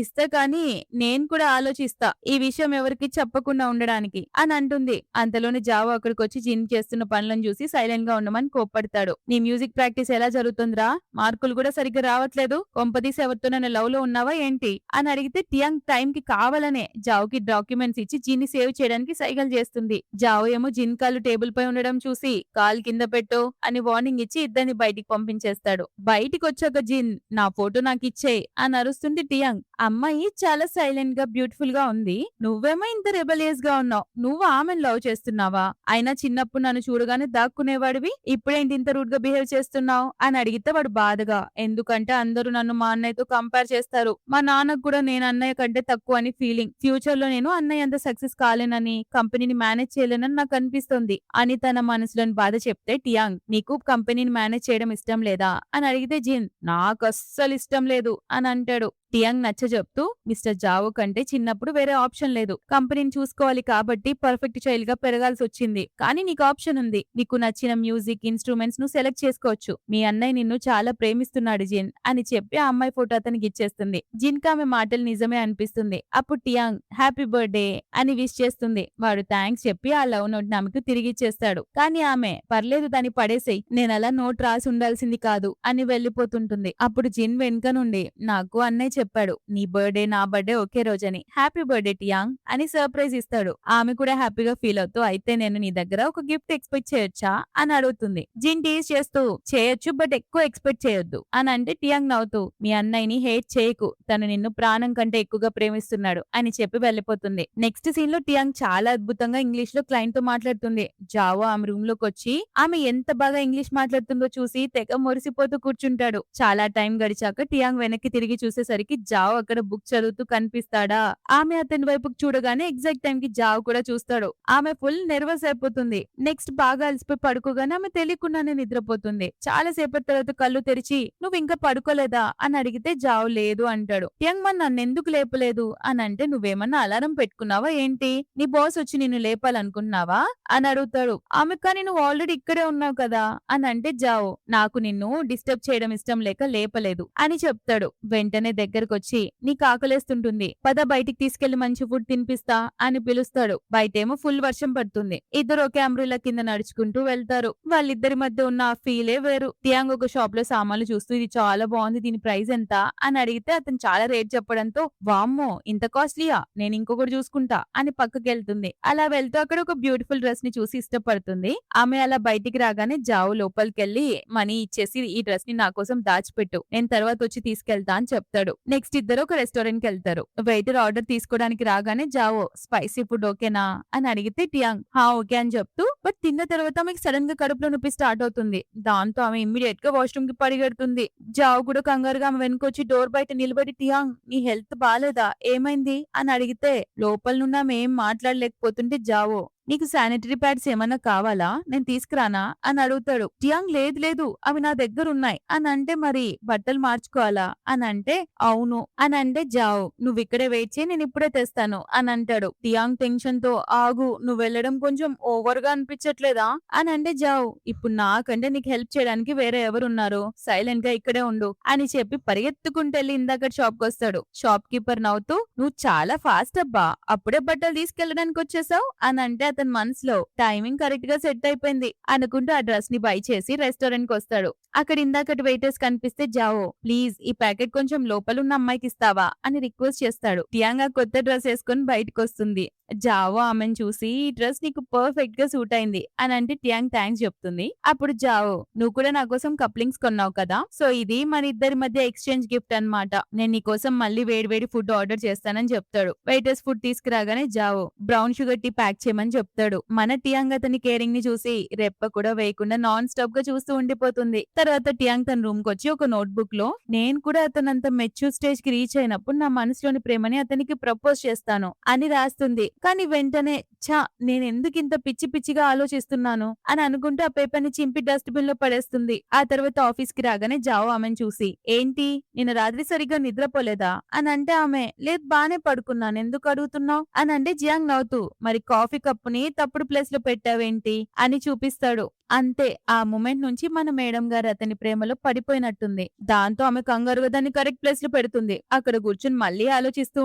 ఇస్తా కానీ నేను కూడా ఆలోచిస్తా ఈ విషయం ఎవరికి చెప్పకుండా ఉండడానికి అని అంటుంది. అంతలోనే జావో అక్కడికి వచ్చి జిన్ చేస్తున్న పనులను చూసి సైలెంట్ గా ఉండమని కోప్పడతాడు. నీ మ్యూజిక్ ప్రాక్టీస్ ఎలా జరుగుతుందిరా, మార్కులు కూడా సరిగ్గా రావట్లేదు, కొంపదీసి ఎవరితో నన్ను లవ్ లో ఉన్నావా ఏంటి అని అడిగితే టియాంగ్ టైం కి కావాలనే జావోకి డాక్యుమెంట్స్ ఇచ్చి జిన్ ని సేవ్ చేయడానికి సైగలు చేస్తుంది. జావో ఏమో జిన్ కాలు టేబుల్ పై ఉండడం చూసి కాలు కింద పెట్టు అని వార్నింగ్ ఇచ్చి ఇద్దరిని బయటికి పంపించేస్తాడు. బయటికి వచ్చాక జిన్ నా ఫోటో నాకు ఇచ్చేయ్ అని అరుస్తుంది టియాంగ్. అమ్మాయి చాలా సైలెంట్ గా బ్యూటిఫుల్ గా ఉంది, నువ్వేమో ఇంత రెబలియస్ గా ఉన్నావు, నువ్వు ఆమెను లవ్ చేస్తున్నావా, అయినా చిన్నప్పుడు నన్ను చూడగానే దాక్కునేవాడివి, ఇప్పుడేంటి ఇంత రూడ్ గా బిహేవ్ చేస్తున్నావు అని అడిగితే వాడు బాధగా, ఎందుకంటే అందరూ నన్ను మా అన్నయ్యతో కంపేర్ చేస్తారు, మా నాన్నకు కూడా నేను అన్నయ్య కంటే తక్కువ అని ఫీలింగ్, ఫ్యూచర్ లో నేను అన్నయ్య అంత సక్సెస్ కాలేనని, కంపెనీని మేనేజ్ చేయలేనని నాకు అనిపిస్తుంది అని తన మనసులోని బాధ చెప్తే టియాంగ్, నీకు కంపెనీని మేనేజ్ చేయడం ఇష్టం లేదా అని అడిగితే జిన్, నాకు అస్సలు ఇష్టం లేదు అని అంటాడు. టియాంగ్ నచ్చ చెప్తూ, మిస్టర్ జావో కంటే చిన్నప్పుడు వేరే ఆప్షన్ లేదు, కంపెనీని చూసుకోవాలి కాబట్టి పర్ఫెక్ట్ చైల్డ్ గా పెరగాల్సి వచ్చింది, కానీ నీకు ఆప్షన్ ఉంది, నీకు నచ్చిన మ్యూజిక్ ఇన్స్ట్రుమెంట్స్ ను సెలెక్ట్ చేసుకోవచ్చు, మీ అన్నయ్య నిన్ను చాలా ప్రేమిస్తున్నాడు జిన్ అని చెప్పి ఆ అమ్మాయి ఫోటో అతనికి ఇచ్చేస్తుంది. జిన్ కి ఆమె మాటలు నిజమే అనిపిస్తుంది. అప్పుడు టియాంగ్ హ్యాపీ బర్త్డే అని విష్ చేస్తుంది. వాడు థ్యాంక్స్ చెప్పి ఆ లవ్ నోట్ ఆమెకు తిరిగిచ్చేస్తాడు. కానీ ఆమె పర్లేదు దాన్ని పడేసేయ్, నేను అలా నోట్ రాసి ఉండాల్సింది కాదు అని వెళ్లిపోతుంటుంది. అప్పుడు జిన్ వెనుక నుండి, నాకు అన్నయ్య చెప్పాడు నీ బర్త్డే నా బర్త్డే ఒకే రోజని, హ్యాపీ బర్త్డే టియాంగ్ అని సర్ప్రైజ్ ఇస్తాడు. ఆమె కూడా హ్యాపీగా ఫీల్ అవుతూ, అయితే నేను నీ దగ్గర ఒక గిఫ్ట్ ఎక్స్పెక్ట్ చేయొచ్చా అని అడుగుతుంది. జిన్ టీజ్ చేస్తూ, చేయొచ్చు బట్ ఎక్కువ ఎక్స్పెక్ట్ చేయొద్దు అని అంటే టియాంగ్ నవ్వుతూ, మీ అన్నయ్యని హేట్ చేయకు, తను నిన్ను ప్రాణం కంటే ఎక్కువగా ప్రేమిస్తున్నాడు అని చెప్పి వెళ్లిపోతుంది. నెక్స్ట్ సీన్ లో టియాంగ్ చాలా అద్భుతంగా ఇంగ్లీష్ లో క్లయింట్ తో మాట్లాడుతుంది. జావో ఆమె రూమ్ లోకి వచ్చి ఆమె ఎంత బాగా ఇంగ్లీష్ మాట్లాడుతుందో చూసి తెగ మురిసిపోతూ కూర్చుంటాడు. చాలా టైం గడిచాక టియాంగ్ వెనక్కి తిరిగి చూసేసరికి జావో అక్కడ బుక్ చదువుతూ కనిపిస్తాడా. ఆమె అతని వైపుకి చూడగానే ఎగ్జాక్ట్ టైం కి జావో కూడా చూస్తాడు. ఆమె ఫుల్ నెర్వస్ అయిపోతుంది. నెక్స్ట్ బాగా అలసిపోయి పడుకోగానే ఆమె తెలియకుండానే నిద్రపోతుంది. చాలా సేపటి తర్వాత కళ్ళు తెరిచి, నువ్వు ఇంకా పడుకోలేదా అని అడిగితే జావో లేదు అంటాడు. టియాంగ్ మరి నన్ను ఎందుకు లేపలేదు అని అంటే, నువ్వేమన్నా అలారం పెట్టుకున్నావా ఏంటి, నీ బాస్ వచ్చి నిన్ను లేపాలనుకుంటున్నావా అని అడుగుతాడు. ఆమె కానీ నువ్వు ఆల్రెడీ ఇక్కడే ఉన్నావు కదా అని అంటే జావో, నాకు నిన్ను డిస్టర్బ్ చేయడం ఇష్టం లేక లేపలేదు అని చెప్తాడు. వెంటనే దగ్గరకు వచ్చి, నీకు ఆకలేస్తుంటుంది, పద బయటికి తీసుకెళ్లి మంచి ఫుడ్ తినిపిస్తా అని పిలుస్తాడు. బయటేమో ఫుల్ వర్షం పడుతుంది. ఇద్దరు ఒకే అంబ్రెల్లా కింద నడుచుకుంటూ వెళ్తారు. వాళ్ళిద్దరి మధ్య ఉన్న ఆ ఫీలే వేరు. టియాంగ్ ఒక షాప్ లో సామాన్లు చూస్తూ, ఇది చాలా బాగుంది, దీని ప్రైస్ ఎంత అని అడిగితే అతను చాలా రేట్ చెప్పడంతో, వామ్మో ఇంత కాస్ట్లీయా, నేను ఇంకొకటి చూసుకుంటా అని పక్కకి వెళ్తుంది. అలా వెళ్తూ అక్కడ ఒక బ్యూటిఫుల్ డ్రెస్ ని చూసి ఇష్టపడుతుంది. ఆమె అలా బయటికి రాగానే జావో లోపలికెళ్లి మనీ ఇచ్చేసి, ఈ డ్రెస్ ని నా కోసం దాచిపెట్టు, నేను తర్వాత వచ్చి తీసుకెళ్తా అని చెప్తాడు. నెక్స్ట్ ఇద్దరు ఒక రెస్టారెంట్ కి వెళ్తారు. వెయిటర్ ఆర్డర్ తీసుకోవడానికి రాగానే జావో, స్పైసీ ఫుడ్ ఓకేనా అని అడిగితే టియాంగ్, హా ఓకే అని చెప్తూ, బట్ తిన్న తర్వాత ఆమెకి సడన్ గా కడుపులో నొప్పి స్టార్ట్ అవుతుంది. దాంతో ఆమె ఇమ్మీడియట్ గా వాష్రూమ్ కి పరిగెడుతుంది. జావో కూడా కంగారుగా ఆమె వెనుకొచ్చి డోర్ బయట నిలబడి, టియాంగ్ నీ హెల్త్ బాలేదా, ఏమైంది అని అడిగితే లోపల నుండి ఆమె ఏం మాట్లాడలేకపోతుంటే జావో, నీకు శానిటరీ ప్యాడ్స్ ఏమన్నా కావాలా, నేను తీసుకురానా అని అడుగుతాడు. టియాంగ్ లేదు లేదు అవి నా దగ్గర ఉన్నాయి అని అంటే, మరి బట్టలు మార్చుకోవాలా అని అంటే, అవును అని అంటే జావో, నువ్వు ఇక్కడే వెయిట్ చేయి, నేను ఇప్పుడే తెస్తాను అని అంటాడు. టియాంగ్ టెన్షన్ తో, ఆగు నువ్వు వెళ్ళడం కొంచెం ఓవర్ గా అనిపించట్లేదా అని అంటే జావో, ఇప్పుడు నాకంటే నీకు హెల్ప్ చేయడానికి వేరే ఎవరున్నారు, సైలెంట్ గా ఇక్కడే ఉండు అని చెప్పి పరిగెత్తుకుంటెళ్ళి ఇందాక షాప్ కి వస్తాడు. షాప్ కీపర్ నవ్వుతూ, నువ్వు చాలా ఫాస్ట్ అబ్బా, అప్పుడే బట్టలు తీసుకెళ్లడానికి వచ్చేసావు అని అంటే అతని మనసులో, టైమింగ్ కరెక్ట్ గా సెట్ అయిపోయింది అనుకుంటూ ఆ డ్రెస్ ని బై చేసి రెస్టారెంట్ కి వస్తాడు. అక్కడ ఇందాకటి వెయిటర్స్ కనిపిస్తే జావో, ప్లీజ్ ఈ ప్యాకెట్ కొంచెం లోపలున్న అమ్మాయికి ఇస్తావా అని రిక్వెస్ట్ చేస్తాడు. టియాంగ్ ఆ కొత్త డ్రెస్ వేసుకుని బయటకు వస్తుంది. జావో ఆమెను చూసి, ఈ డ్రెస్ నీకు పర్ఫెక్ట్ గా సూట్ అయింది అని అంటే టియాంగ్ థ్యాంక్స్ చెప్తుంది. అప్పుడు జావో, నువ్వు కూడా నా కోసం కప్లింగ్స్ కొన్నావు కదా, సో ఇది మన ఇద్దరి మధ్య ఎక్స్చేంజ్ గిఫ్ట్ అన్నమాట, నేను నీ కోసం మళ్ళీ వేడి వేడి ఫుడ్ ఆర్డర్ చేస్తానని చెప్తాడు. వెయిటర్స్ ఫుడ్ తీసుకురాగానే జావో, బ్రౌన్ షుగర్ టీ ప్యాక్ చేయమని చెప్తాడు. మన టియాంగ్ అతని కేరింగ్ ని చూసి రెప్ప కూడా వేయకుండా నాన్ స్టాప్ గా చూస్తూ ఉండిపోతుంది. తర్వాత టియాంగ్ తన రూమ్ కొచ్చి ఒక నోట్ బుక్ లో నేను కూడా అతనంత మెచ్యూర్ స్టేజ్ కి రీచ్ అయినప్పుడు నా మనసులోని ప్రేమని అతనికి ప్రపోజ్ చేస్తాను అని రాస్తుంది. కానీ వెంటనే ఛ నేనెందుకు ఇంత పిచ్చి పిచ్చిగా ఆలోచిస్తున్నాను అని అనుకుంటూ ఆ పేపర్ ని చింపి డస్ట్‌బిన్ లో పడేస్తుంది. ఆ తర్వాత ఆఫీస్ కి రాగానే జావో ఆమెను చూసి ఏంటి నిన్న రాత్రి సరిగ్గా నిద్రపోలేదా అని అంటే ఆమె లేదు బానే పడుకున్నాను ఎందుకు అడుగుతున్నావు అని అంటే జియాంగ్ నవ్వుతూ మరి కాఫీ కప్పుని తప్పుడు ప్లేస్ లో పెట్టావేంటి అని చూపిస్తాడు. అంతే ఆ మూమెంట్ నుంచి మన మేడం గారు అతని ప్రేమలో పడిపోయినట్టుంది. దాంతో ఆమె కంగారుగా దాన్ని కరెక్ట్ ప్లేస్ లో పెడుతుంది. అక్కడ కూర్చుని మళ్ళీ ఆలోచిస్తూ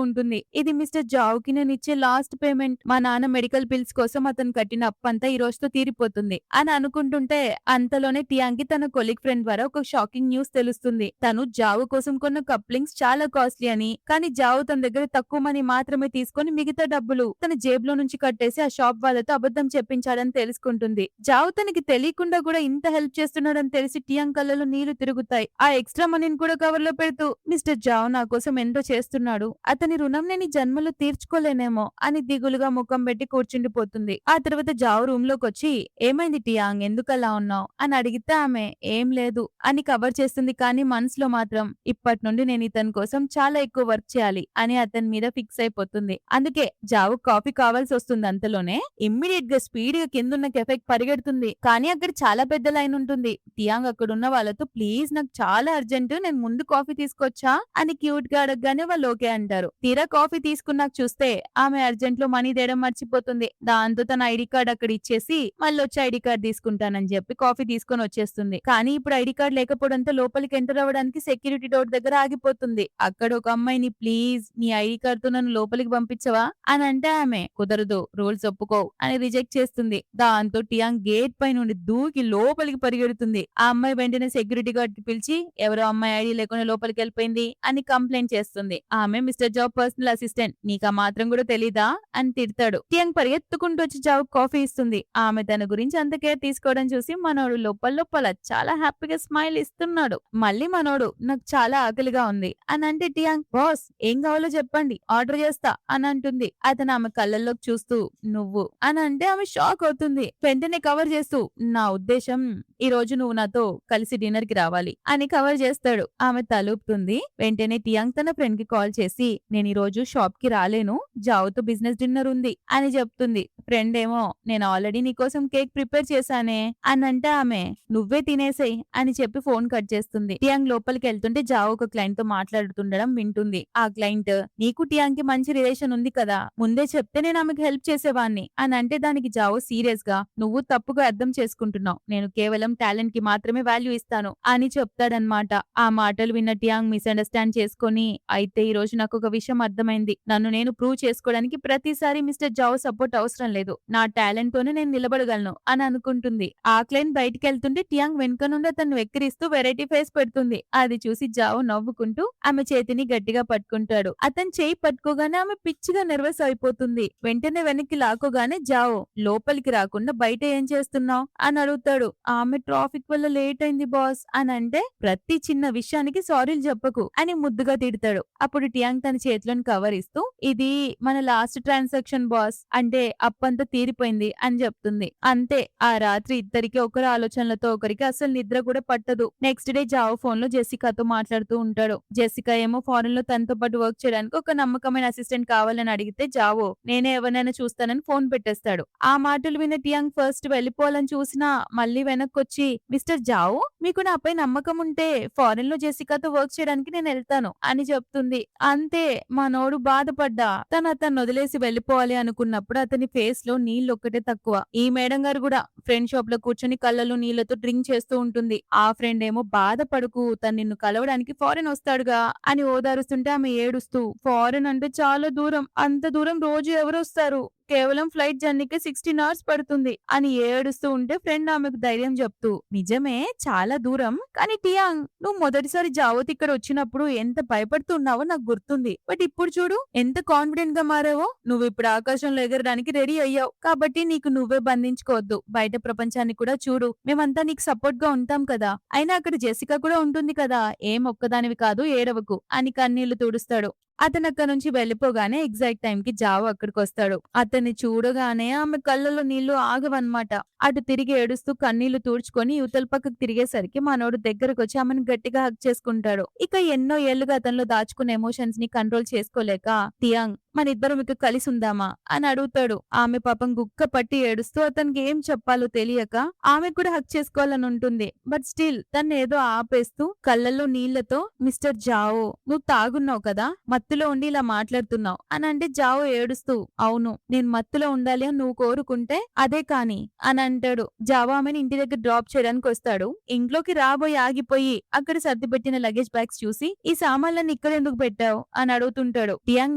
ఉంటుంది. ఇది మిస్టర్ జావ్ కి నేను ఇచ్చే లాస్ట్ పేమెంట్. మా నాన్న మెడికల్ బిల్స్ కోసం అతను కట్టిన అప్పంతా ఈ రోజుతో తీరిపోతుంది అని అనుకుంటుంటే అంతలోనే టియాంగ్ కి తన కొలీగ్ ఫ్రెండ్ ద్వారా ఒక షాకింగ్ న్యూస్ తెలుస్తుంది. తను జావు కోసం కొన్న కప్లింగ్స్ చాలా కాస్ట్లీ అని, కానీ జావు తన దగ్గర తక్కువ మనీ మాత్రమే తీసుకొని మిగతా డబ్బులు తన జేబులో నుంచి కట్టేసి ఆ షాప్ వాళ్ళతో అబద్ధం చెప్పించాడని తెలుసుకుంటుంది. జావు తనకి తెలియకుండా కూడా ఇంత హెల్ప్ చేస్తున్నాడని తెలిసి టియాంగ్ కళ్ళలో నీళ్లు తిరుగుతాయి. ఆ ఎక్స్ట్రా మనీని కూడా కవర్ లో పెడుతూ మిస్టర్ జావ్ నా కోసం ఎంతో చేస్తున్నాడు, అతని రుణం నేను ఈ జన్మలో తీర్చుకోలేనేమో అని దిగులుగా ముఖం పెట్టి కూర్చుండిపోతుంది. ఆ తర్వాత జావ్ రూమ్ లోకి వచ్చి ఏమైంది టియాంగ్ ఎందుకు అలా ఉన్నావు అని అడిగితే ఆమె ఏం లేదు అని కవర్ చేస్తుంది. కానీ మనసులో మాత్రం ఇప్పటి నుండి నేను ఇతని కోసం చాలా ఎక్కువ వర్క్ చేయాలి అని అతని మీద ఫిక్స్ అయిపోతుంది. అందుకే జావ్ కాఫీ కావాల్సి వస్తుంది. అంతలోనే ఇమ్మీడియట్ గా స్పీడ్ గా కిందున్న కెఫెకి పరిగెడుతుంది. కానీ అక్కడ చాలా పెద్ద లైన్ ఉంటుంది. టియాంగ్ అక్కడున్న వాళ్ళతో ప్లీజ్ నాకు చాలా అర్జెంట్ నేను ముందు కాఫీ తీసుకొచ్చా అని క్యూట్ గా అడగగానే వాళ్ళు ఓకే అంటారు. తీరా కాఫీ తీసుకున్నాక చూస్తే ఆమె అర్జెంట్ లో మనీ తేయడం మర్చిపోతుంది. దాంతో తన ఐడి కార్డ్ అక్కడ ఇచ్చేసి మళ్ళీ వచ్చి ఐడి కార్డ్ తీసుకుంటానని చెప్పి కాఫీ తీసుకొని వచ్చేస్తుంది. కానీ ఇప్పుడు ఐడి కార్డ్ లేకపోవడంతో లోపలికి ఎంటర్ అవ్వడానికి సెక్యూరిటీ డోర్ దగ్గర ఆగిపోతుంది. అక్కడ ఒక అమ్మాయిని ప్లీజ్ నీ ఐడి కార్డ్ తో నన్ను లోపలికి పంపించవా అని అంటే ఆమె కుదరదు రూల్స్ ఒప్పుకోవు అని రిజెక్ట్ చేస్తుంది. దాంతో టియాంగ్ గేట్ పై నుండి దూకి లోపలికి పరిగెడుతుంది. ఆ అమ్మాయి వెంటనే సెక్యూరిటీ గార్డ్ కి పిలిచి ఎవరో అమ్మాయి ఐడి లేకుండా లోపలికి వెళ్ళిపోయింది అని కంప్లైంట్ చేస్తుంది. ఆమె మిస్టర్ జాబ్ పర్సనల్ అసిస్టెంట్ నీకు ఆ మాత్రం కూడా తెలీదా అని తిడతాడు. టియాంగ్ పరిగెత్తుకుంటూ వచ్చి జాబ్ కాఫీ ఇస్తుంది. ఆమె తన గురించి అంత కేర్ తీసుకోవడం చూసి మనోడు లోపల చాలా హ్యాపీగా స్మైల్ ఇస్తున్నాడు. మళ్ళీ మనోడు నాకు చాలా ఆకలిగా ఉంది అని అంటే టియాంగ్ బాస్ ఏం కావాలో చెప్పండి ఆర్డర్ చేస్తా అని అంటుంది. అతను ఆమె కళ్ళల్లోకి చూస్తూ నువ్వు అని అంటే ఆమె షాక్ అవుతుంది. వెంటనే కవర్ చేస్తూ నా ఉద్దేశం ఈ రోజు నువ్వు నాతో కలిసి డిన్నర్ కి రావాలి అని కవర్ చేస్తాడు. ఆమె తలూపుతుంది. వెంటనే టియాంగ్ తన ఫ్రెండ్ కి కాల్ చేసి నేను ఈ రోజు షాప్ కి రాలేను జావుతో బిజినెస్ డిన్నర్ ఉంది అని చెప్తుంది. ఫ్రెండ్ ఏమో నేను ఆల్రెడీ నీకోసం కేక్ ప్రిపేర్ చేశానే అని అంటే ఆమె నువ్వే తినేసేయ్ అని చెప్పి ఫోన్ కట్ చేస్తుంది. టియాంగ్ లోపలికి వెళ్తుంటే జావు ఒక క్లయింట్ తో మాట్లాడుతుండడం వింటుంది. ఆ క్లయింట్ నీకు టియాంగ్ కి మంచి రిలేషన్ ఉంది కదా ముందే చెప్తే నేను ఆమెకు హెల్ప్ చేసేవాణ్ణి అని అంటే దానికి జావు సీరియస్ గా నువ్వు తప్పుగా అర్థం చేసుకుంటున్నావు నేను కేవలం టాలెంట్ కి మాత్రమే వాల్యూ ఇస్తాను అని చెప్తాడనమాట. ఆ మాటలు విన్న టియాంగ్ మిస్అండర్స్టాండ్ చేసుకుని అయితే ఈ రోజు నాకు ఒక విషయం అర్థమైంది. నన్ను నేను ప్రూవ్ చేసుకోవడానికి ప్రతిసారి మిస్టర్ జావ్ సపోర్ట్ అవసరం లేదు. నా టాలెంట్ తోనే నేను నిలబడగలను అని అనుకుంటుంది. ఆ క్లైంట్ బయటికి వెళ్తుంటే టియాంగ్ వెనుక నుండి అతను వెక్కిరిస్తూ వెరైటీ ఫేస్ పెడుతుంది. అది చూసి జావ్ నవ్వుకుంటూ ఆమె చేతిని గట్టిగా పట్టుకుంటాడు. అతను చేయి పట్టుకోగానే ఆమె పిచ్చిగా నెర్వస్ అయిపోతుంది. వెంటనే వెనక్కి లాకోగానే జావ్ లోపలికి రాకుండా బయట ఏం చేస్తున్నావు అని అడుగుతాడు. ఆమె ట్రాఫిక్ వల్ల లేట్ అయింది బాస్ అని అంటే ప్రతి చిన్న విషయానికి సారీలు చెప్పకు అని ముద్దుగా తిడతాడు. అప్పుడు టియాంగ్ తన చేతిలోని కవర్ ఇస్తూ ఇది మన లాస్ట్ ట్రాన్సాక్షన్ బాస్ అంటే అప్పంతా తీరిపోయింది అని చెప్తుంది. అంతే ఆ రాత్రి ఇద్దరికి ఒకరి ఆలోచనలతో ఒకరికి అసలు నిద్ర కూడా పట్టదు. నెక్స్ట్ డే జావ్ ఫోన్ లో జెసికాతో మాట్లాడుతూ ఉంటాడు. జెసికా ఏమో ఫారెన్ లో తనతో పాటు వర్క్ చేయడానికి ఒక నమ్మకమైన అసిస్టెంట్ కావాలని అడిగితే జావో నేనే ఎవరినైనా చూస్తానని ఫోన్ పెట్టేస్తాడు. ఆ మాటలు విన్న టియాంగ్ ఫస్ట్ వెళ్ళిపోవాలని చూసినా మళ్ళీ వెనక్కొచ్చి మిస్టర్ జావ్ మీకు నాపై నమ్మకం ఉంటే ఫారెన్ లో జెసికాతో వర్క్ చేయడానికి నేను వెళ్తాను అని చెప్తుంది. అంతే మనోడు బాధపడ్డా తను అతన్ని వదిలేసి వెళ్ళిపోవాలి అనుకున్నప్పుడు అతని ఫేస్ లో నీళ్ళు ఒక్కటే తక్కువ. ఈ మేడం గారు కూడా ఫ్రెండ్ షాప్ లో కూర్చొని కళ్ళలో నీళ్లతో డ్రింక్ చేస్తూ ఉంటుంది. ఆ ఫ్రెండ్ ఏమో బాధపడుకు తను నిన్ను కలవడానికి ఫారెన్ వస్తాడుగా అని ఓదారుస్తుంటే ఆమె ఏడుస్తూ ఫారెన్ అంటే చాలా దూరం అంత దూరం రోజు ఎవరు వస్తారు కేవలం ఫ్లైట్ జర్నీకి 16 అవర్స్ పడుతుంది అని ఏడుస్తూ ఉంటే ఫ్రెండ్ ఆమెకు ధైర్యం చెప్తూ నిజమే చాలా దూరం కానీ టియాంగ్ నువ్వు మొదటిసారి జావోత్ ఇక్కడ వచ్చినప్పుడు ఎంత భయపడుతున్నావో నాకు గుర్తుంది. బట్ ఇప్పుడు చూడు ఎంత కాన్ఫిడెంట్ గా మారావో. నువ్వు ఇప్పుడు ఆకాశంలో ఎగరడానికి రెడీ అయ్యావు కాబట్టి నీకు నువ్వే బంధించుకోవద్దు. బయట ప్రపంచాన్ని కూడా చూడు. మేమంతా నీకు సపోర్ట్ గా ఉంటాం కదా. అయినా అక్కడ జెసికా కూడా ఉంటుంది కదా. ఏం ఒక్కదానివి కాదు ఏడవకు అని కన్నీళ్లు తుడుస్తాడు. అతనక్కడి నుంచి వెళ్ళిపోగానే ఎగ్జాక్ట్ టైంకి జావో అక్కడికొస్తాడు. అతన్ని చూడగానే ఆమె కళ్ళలో నీళ్లు ఆగవన్నమాట. అటు తిరిగి ఏడుస్తూ కన్నీళ్లు తుడుచుకొని ఇవతల పక్కకు తిరిగేసరికి మనోడు దగ్గరకొచ్చి ఆమెను గట్టిగా హగ్ చేసుకుంటాడు. ఇక ఎన్నో ఏళ్లుగా అతనిలో దాచుకున్న ఎమోషన్స్ ని కంట్రోల్ చేసుకోలేక టియాంగ్ మనిద్దరం ఇక కలిసుందామా అని అడుగుతాడు. ఆమె పాపం గుక్క పట్టి ఏడుస్తూ అతనికి ఏం చెప్పాలో తెలియక ఆమె కూడా హక్ చేసుకోవాలని ఉంటుంది. బట్ స్టిల్ తను ఏదో ఆపేస్తూ కళ్ళల్లో నీళ్లతో మిస్టర్ జావో నువ్వు తాగున్నావు కదా, మత్తులో ఉండి ఇలా మాట్లాడుతున్నావు అని అంటే జావో ఏడుస్తూ అవును నేను మత్తులో ఉండాలి అని నువ్వు కోరుకుంటే అదే కాని అని అంటాడు. జావో ఆమెను ఇంటి దగ్గర డ్రాప్ చేయడానికి వస్తాడు. ఇంట్లోకి రాబోయి ఆగిపోయి అక్కడ సర్ది పెట్టిన లగేజ్ బ్యాగ్స్ చూసి ఈ సామాన్లన్నీ ఇక్కడ ఎందుకు పెట్టావు అని అడుగుతుంటాడు. టియాంగ్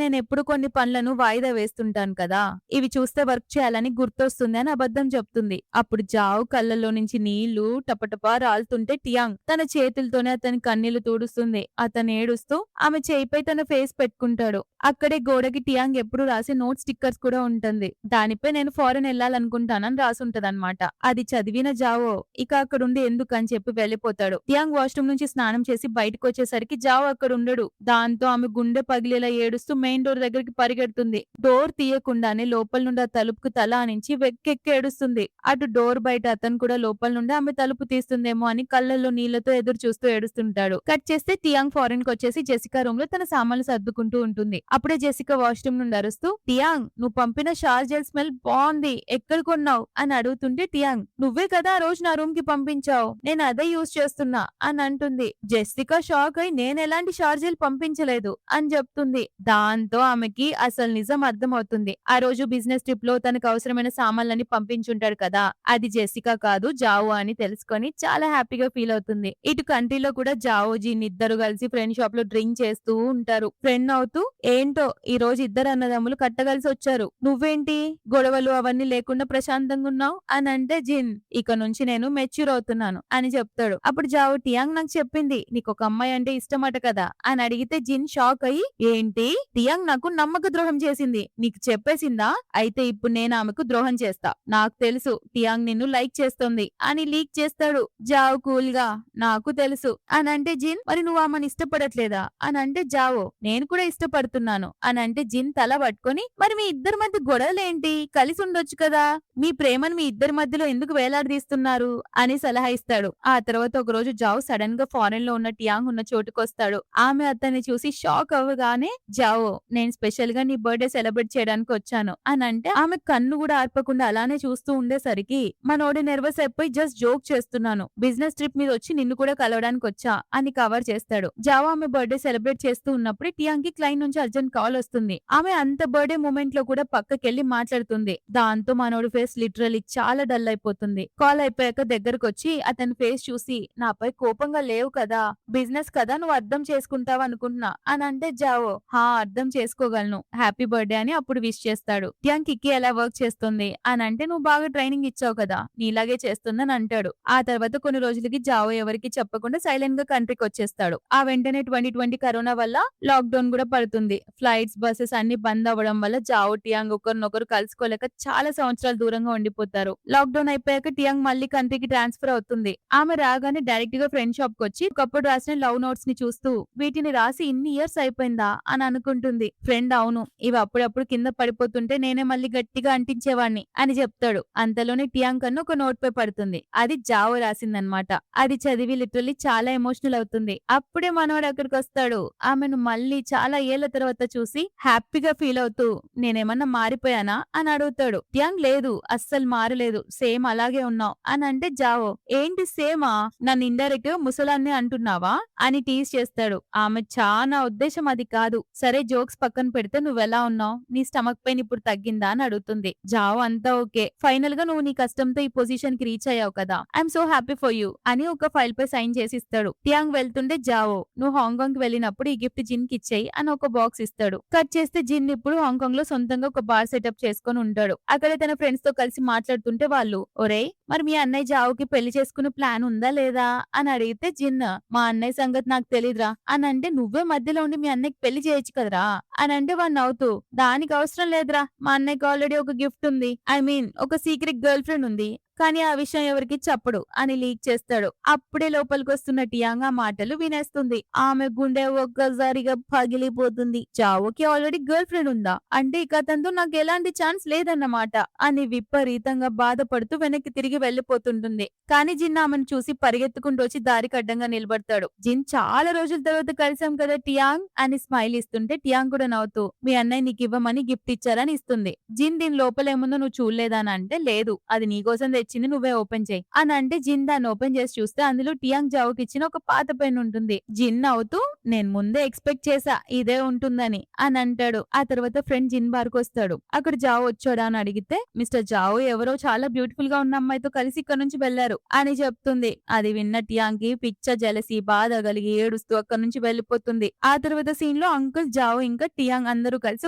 నేను ఎప్పుడు కొన్ని పనులను వాయిదా వేస్తుంటాను కదా, ఇవి చూస్తే వర్క్ చేయాలని గుర్తొస్తుంది అని అబద్ధం చెప్తుంది. అప్పుడు జావ్ కళ్ళల్లో నుంచి నీళ్లు టపటపా రాలుతుంటే టియాంగ్ తన చేతులతోనే అతని కన్నీళ్లు తుడుస్తుంది. అతను ఏడుస్తూ ఆమె చేయిపై తన ఫేస్ పెట్టుకుంటాడు. అక్కడే గోడకి టియాంగ్ ఎప్పుడు రాసే నోట్ స్టిక్కర్స్ కూడా ఉంటుంది. దానిపై నేను ఫారెన్ వెళ్ళాలనుకుంటానని రాసుంటదన్నమాట. అది చదివిన జావో ఇక అక్కడుండి ఎందుకని చెప్పి వెళ్లిపోతాడు. టియాంగ్ వాష్రూమ్ నుంచి స్నానం చేసి బయటకు వచ్చేసరికి జావో అక్కడ ఉండడు. దాంతో ఆమె గుండె పగిలేలా ఏడుస్తూ మెయిన్ డోర్ దగ్గరికి పరిగెడుతుంది. డోర్ తీయకుండానే లోపల నుండి ఆ తలుపుకు తల ఆనించి వెక్కెక్కి ఏడుస్తుంది. అటు డోర్ బయట అతను కూడా లోపల నుండి ఆమె తలుపు తీస్తుందేమో అని కళ్ళల్లో నీళ్లతో ఎదురు చూస్తూ ఏడుస్తుంటాడు. కట్ చేస్తే టియాంగ్ ఫారెన్ కి వచ్చేసి జెసికా రూమ్ లో తన సామాన్లు సర్దుకుంటూ ఉంటుంది. అప్పుడే జెసికా వాష్రూమ్ నుండి అరుస్తూ టియాంగ్ నువ్వు పంపిన షార్జెల్ స్మెల్ బాగుంది, ఎక్కడ కొన్నావు అని అడుగుతుంటే టియాంగ్ నువ్వే కదా ఆ రోజు నా రూమ్ కి పంపించావు, నేను అదే యూజ్ చేస్తున్నా అని అంటుంది. జెసికా షాక్ అయి నేను ఎలాంటి షార్జెల్ పంపించలేదు అని చెప్తుంది. దాంతో ఆమెకి అసలు నిజం అర్థమవుతుంది. ఆ రోజు బిజినెస్ ట్రిప్ లో తనకు అవసరమైన సామాన్లన్నీ పంపించుంటాడు కదా, అది జెసికా కాదు జావో అని తెలుసుకొని చాలా హ్యాపీగా ఫీల్ అవుతుంది. ఇటు కంట్రీలో కూడా జావో జీన్ ఇద్దరు కలిసి ఫ్రెండ్ షాప్ లో డ్రింక్ చేస్తూ ఉంటారు. ఫ్రెండ్ అవుతూ ఏంటో ఈ రోజు ఇద్దరు అన్నదమ్ములు కట్టగలిసి వచ్చారు, నువ్వేంటి గొడవలు అవన్నీ లేకుండా ప్రశాంతంగా ఉన్నావు అని అంటే జిన్ ఇక నుంచి నేను మెచ్యూర్ అవుతున్నాను అని చెప్తాడు. అప్పుడు జావో టియాంగ్ నాకు చెప్పింది నీకు ఒక అమ్మాయి అంటే ఇష్టమట కదా అని అడిగితే జిన్ షాక్ అయ్యి ఏంటి టియాంగ్ నాకు నమ్మక ద్రోహం చేసింది, నీకు చెప్పేసిందా, అయితే ఇప్పుడు నేను ఆమెకు ద్రోహం చేస్తా, నాకు తెలుసు టియాంగ్ నిన్ను లైక్ చేస్తుంది అని లీక్ చేస్తాడు. జావో కూల్ గా నాకు తెలుసు అని అంటే జిన్ మరి నువ్వు ఆమెను ఇష్టపడట్లేదా అని అంటే జావో నేను కూడా ఇష్టపడుతున్నాను అని అంటే జిన్ తల పట్టుకొని మరి మీ ఇద్దరి మధ్య గొడవలేంటి, కలిసి ఉండొచ్చు కదా, మీ ప్రేమను మీ ఇద్దరి మధ్యలో ఎందుకు వేలాడదీస్తున్నారు అని సలహా ఇస్తాడు. ఆ తర్వాత ఒక రోజు జావో సడన్ గా ఫారెన్ లో ఉన్న టియాంగ్ ఉన్న చోటుకొస్తాడు. ఆమె అతన్ని చూసి షాక్ అవ్వగానే జావో నేను స్పెషల్ గా నీ బర్త్డే సెలబ్రేట్ చేయడానికి వచ్చాను అని అంటే ఆమె కన్ను కూడా ఆర్పకుండా అలానే చూస్తూ ఉండేసరికి మనోడి నెర్వస్ అయిపోయి జస్ట్ జోక్ చేస్తున్నాను, బిజినెస్ ట్రిప్ మీద వచ్చి నిన్ను కూడా కలవడానికి వచ్చా అని కవర్ చేస్తాడు. జావో ఆమె బర్త్డే సెలబ్రేట్ చేస్తూ ఉన్నప్పుడు టియాంగ్ కి క్లయింట్ నుంచి అర్జెంట్ కాల్ వస్తుంది. ఆమె అంత బర్త్డే మూమెంట్ లో కూడా పక్కకెళ్లి మాట్లాడుతుంది. దాంతో మనోడి ఫేస్ లిటరలీ చాలా డల్ అయిపోతుంది. కాల్ అయిపోయాక దగ్గరకు వచ్చి అతని ఫేస్ చూసి నాపై కోపంగా లేవు కదా, బిజినెస్ కదా నువ్వు అర్థం చేసుకుంటావు అనుకుంటున్నా అని అంటే జావో హా అర్థం చేసుకోగలను, హ్యాపీ బర్త్డే అని అప్పుడు విష్ చేస్తాడు. టియాంగ్ కిక్కి ఎలా వర్క్ చేస్తుంది అని అంటే నువ్వు బాగా ట్రైనింగ్ ఇచ్చావు కదా నీలాగే చేస్తుందని అంటాడు. ఆ తర్వాత కొన్ని రోజులకి జావో ఎవరికి చెప్పకుండా సైలెంట్ గా కంట్రీకి వచ్చేస్తాడు. ఆ వెంటనే 2020 కరోనా వల్ల లాక్ డౌన్ కూడా పడుతుంది. ఫ్లైట్స్ బస్సెస్ అన్ని బంద్ అవ్వడం వల్ల జావో టియాంగ్ ఒకరినొకరు కలుసుకోలేక చాలా సంవత్సరాలు దూరంగా ఉండిపోతారు. లాక్ డౌన్ అయిపోయాక టియాంగ్ మళ్ళీ కంట్రీకి ట్రాన్స్ఫర్ అవుతుంది. ఆమె రాగానే డైరెక్ట్ గా ఫ్రెండ్ షాప్ కి వచ్చి ఒకప్పుడు రాసిన లవ్ నోట్స్ ని చూస్తూ వీటిని రాసి ఇన్ని ఇయర్స్ అయిపోయిందా అని అనుకుంటుంది. ఫ్రెండ్ అవును ఇవి అప్పుడప్పుడు కింద పడిపోతుంటే నేనే మళ్ళీ గట్టిగా అంటించేవాణ్ణి అని చెప్తాడు. అంతలోనే టియాంగ్ కన్ను ఒక నోట్ పై పడుతుంది. అది జావో రాసిందనమాట. అది చదివి లిటరల్లీ చాలా ఎమోషనల్ అవుతుంది. అప్పుడే మనోడు అక్కడికి వస్తాడు. ఆమెను మళ్ళీ చాలా ఏళ్ల తర్వాత చూసి హ్యాపీగా ఫీల్ అవుతూ నేనేమన్నా మారిపోయానా అని అడుగుతాడు. టియాంగ్ లేదు అస్సలు మారలేదు, సేమ్ అలాగే ఉన్నావు అని అంటే జావో ఏంటి సేమా, నన్ను ఇండైరెక్ట్ గా ముసలాన్ని అంటున్నావా అని టీజ్ చేస్తాడు. ఆమె చాలా ఉద్దేశం అది కాదు, సరే జోక్స్ పక్కన పెడితే నువ్వెలా ఉన్నావు, నీ స్టమక్ పెయిన్ ఇప్పుడు తగ్గిందా అని అడుగుతుంది. జావో అంతా ఓకే, ఫైనల్ గా నువ్వు నీ కష్టంతో ఈ పొజిషన్ కి రీచ్ అయ్యావు కదా, I'm so happy for you అని ఒక ఫైల్ పై సైన్ చేసి ఇస్తాడు. టియాంగ్ వెళ్తుంటే జావో నువ్వు హాంకాంగ్ కి వెళ్ళినప్పుడు ఈ గిఫ్ట్ జిన్ కి ఇచ్చేయి అని ఒక బాక్స్ ఇస్తాడు. కట్ చేస్తే జిన్ ఇప్పుడు హాంకాంగ్ లో సొంతంగా ఒక బార్ సెటప్ చేసుకుని ఉంటాడు. అక్కడ తన ఫ్రెండ్స్ తో కలిసి మాట్లాడుతుంటే వాళ్ళు ఒరే మరి మీ అన్నయ్య జావోకి పెళ్లి చేసుకునే ప్లాన్ ఉందా లేదా అని అడిగితే జిన్ మా అన్నయ్య సంగతి నాకు తెలీదురా అని అంటే నువ్వే మధ్యలో ఉండి మీ అన్నయ్యకి పెళ్లి చేయొచ్చు కదరా అని అంటే వాడు నవ్వుతూ దానికి అవసరం లేదురా, మా అన్నయ్యకి ఆల్రెడీ ఒక గిఫ్ట్ ఉంది, ఐ మీన్ ఒక సీక్రెట్ గర్ల్ ఫ్రెండ్ ఉంది, కానీ ఆ విషయం ఎవరికి చెప్పడు అని లీక్ చేస్తాడు. అప్పుడే లోపలికొస్తున్న టియాంగ్ ఆ మాటలు వినేస్తుంది. ఆమె గుండె ఒక్కసారిగా పగిలిపోతుంది. చావోకి ఆల్రెడీ గర్ల్ ఫ్రెండ్ ఉందా? అంటే ఇక అతనితో నాకు ఎలాంటి ఛాన్స్ లేదన్నమాట అని విపరీతంగా బాధపడుతూ వెనక్కి తిరిగి వెళ్లిపోతుంటుంది. కానీ జిన్ ఆమెను చూసి పరిగెత్తుకుంటూ వచ్చి దారికి అడ్డంగా నిలబడతాడు. జిన్ చాలా రోజుల తర్వాత కలిసాం కదా టియాంగ్ అని స్మైల్ ఇస్తుంటే టియాంగ్ కూడా నవ్వుతూ మీ అన్నయ్య నీకు ఇవ్వమని గిఫ్ట్ ఇచ్చారని ఇస్తుంది. జిన్ దీని లోపల ఏముందో నువ్వు చూడలేదా అని అంటే లేదు అది నీకోసం తెచ్చింది నువ్వే ఓపెన్ చేయి అని అంటే జిన్ దాన్ని ఓపెన్ చేసి చూస్తే అందులో టియాంగ్ జావుకి ఇచ్చిన ఒక పాత పెన్ ఉంటుంది. జిన్ నవ్వుతూ నేను ముందే ఎక్స్పెక్ట్ చేసా ఇదే ఉంటుందని అని అంటాడు. ఆ తర్వాత ఫ్రెండ్ జిన్ బార్కు వస్తాడు. అక్కడ జావు వచ్చాడా అని అడిగితే మిస్టర్ జావు ఎవరో చాలా బ్యూటిఫుల్ గా ఉన్న అమ్మాయితో కలిసి ఇక్కడ నుంచి వెళ్లారు అని చెప్తుంది. అది విన్న టియాంగ్ కి పిచ్చ జలసి బాధ కలిగి ఏడుస్తూ అక్కడి నుంచి వెళ్లిపోతుంది. ఆ తర్వాత సీన్ లో అంకుల్ జావు ఇంకా టియాంగ్ అందరూ కలిసి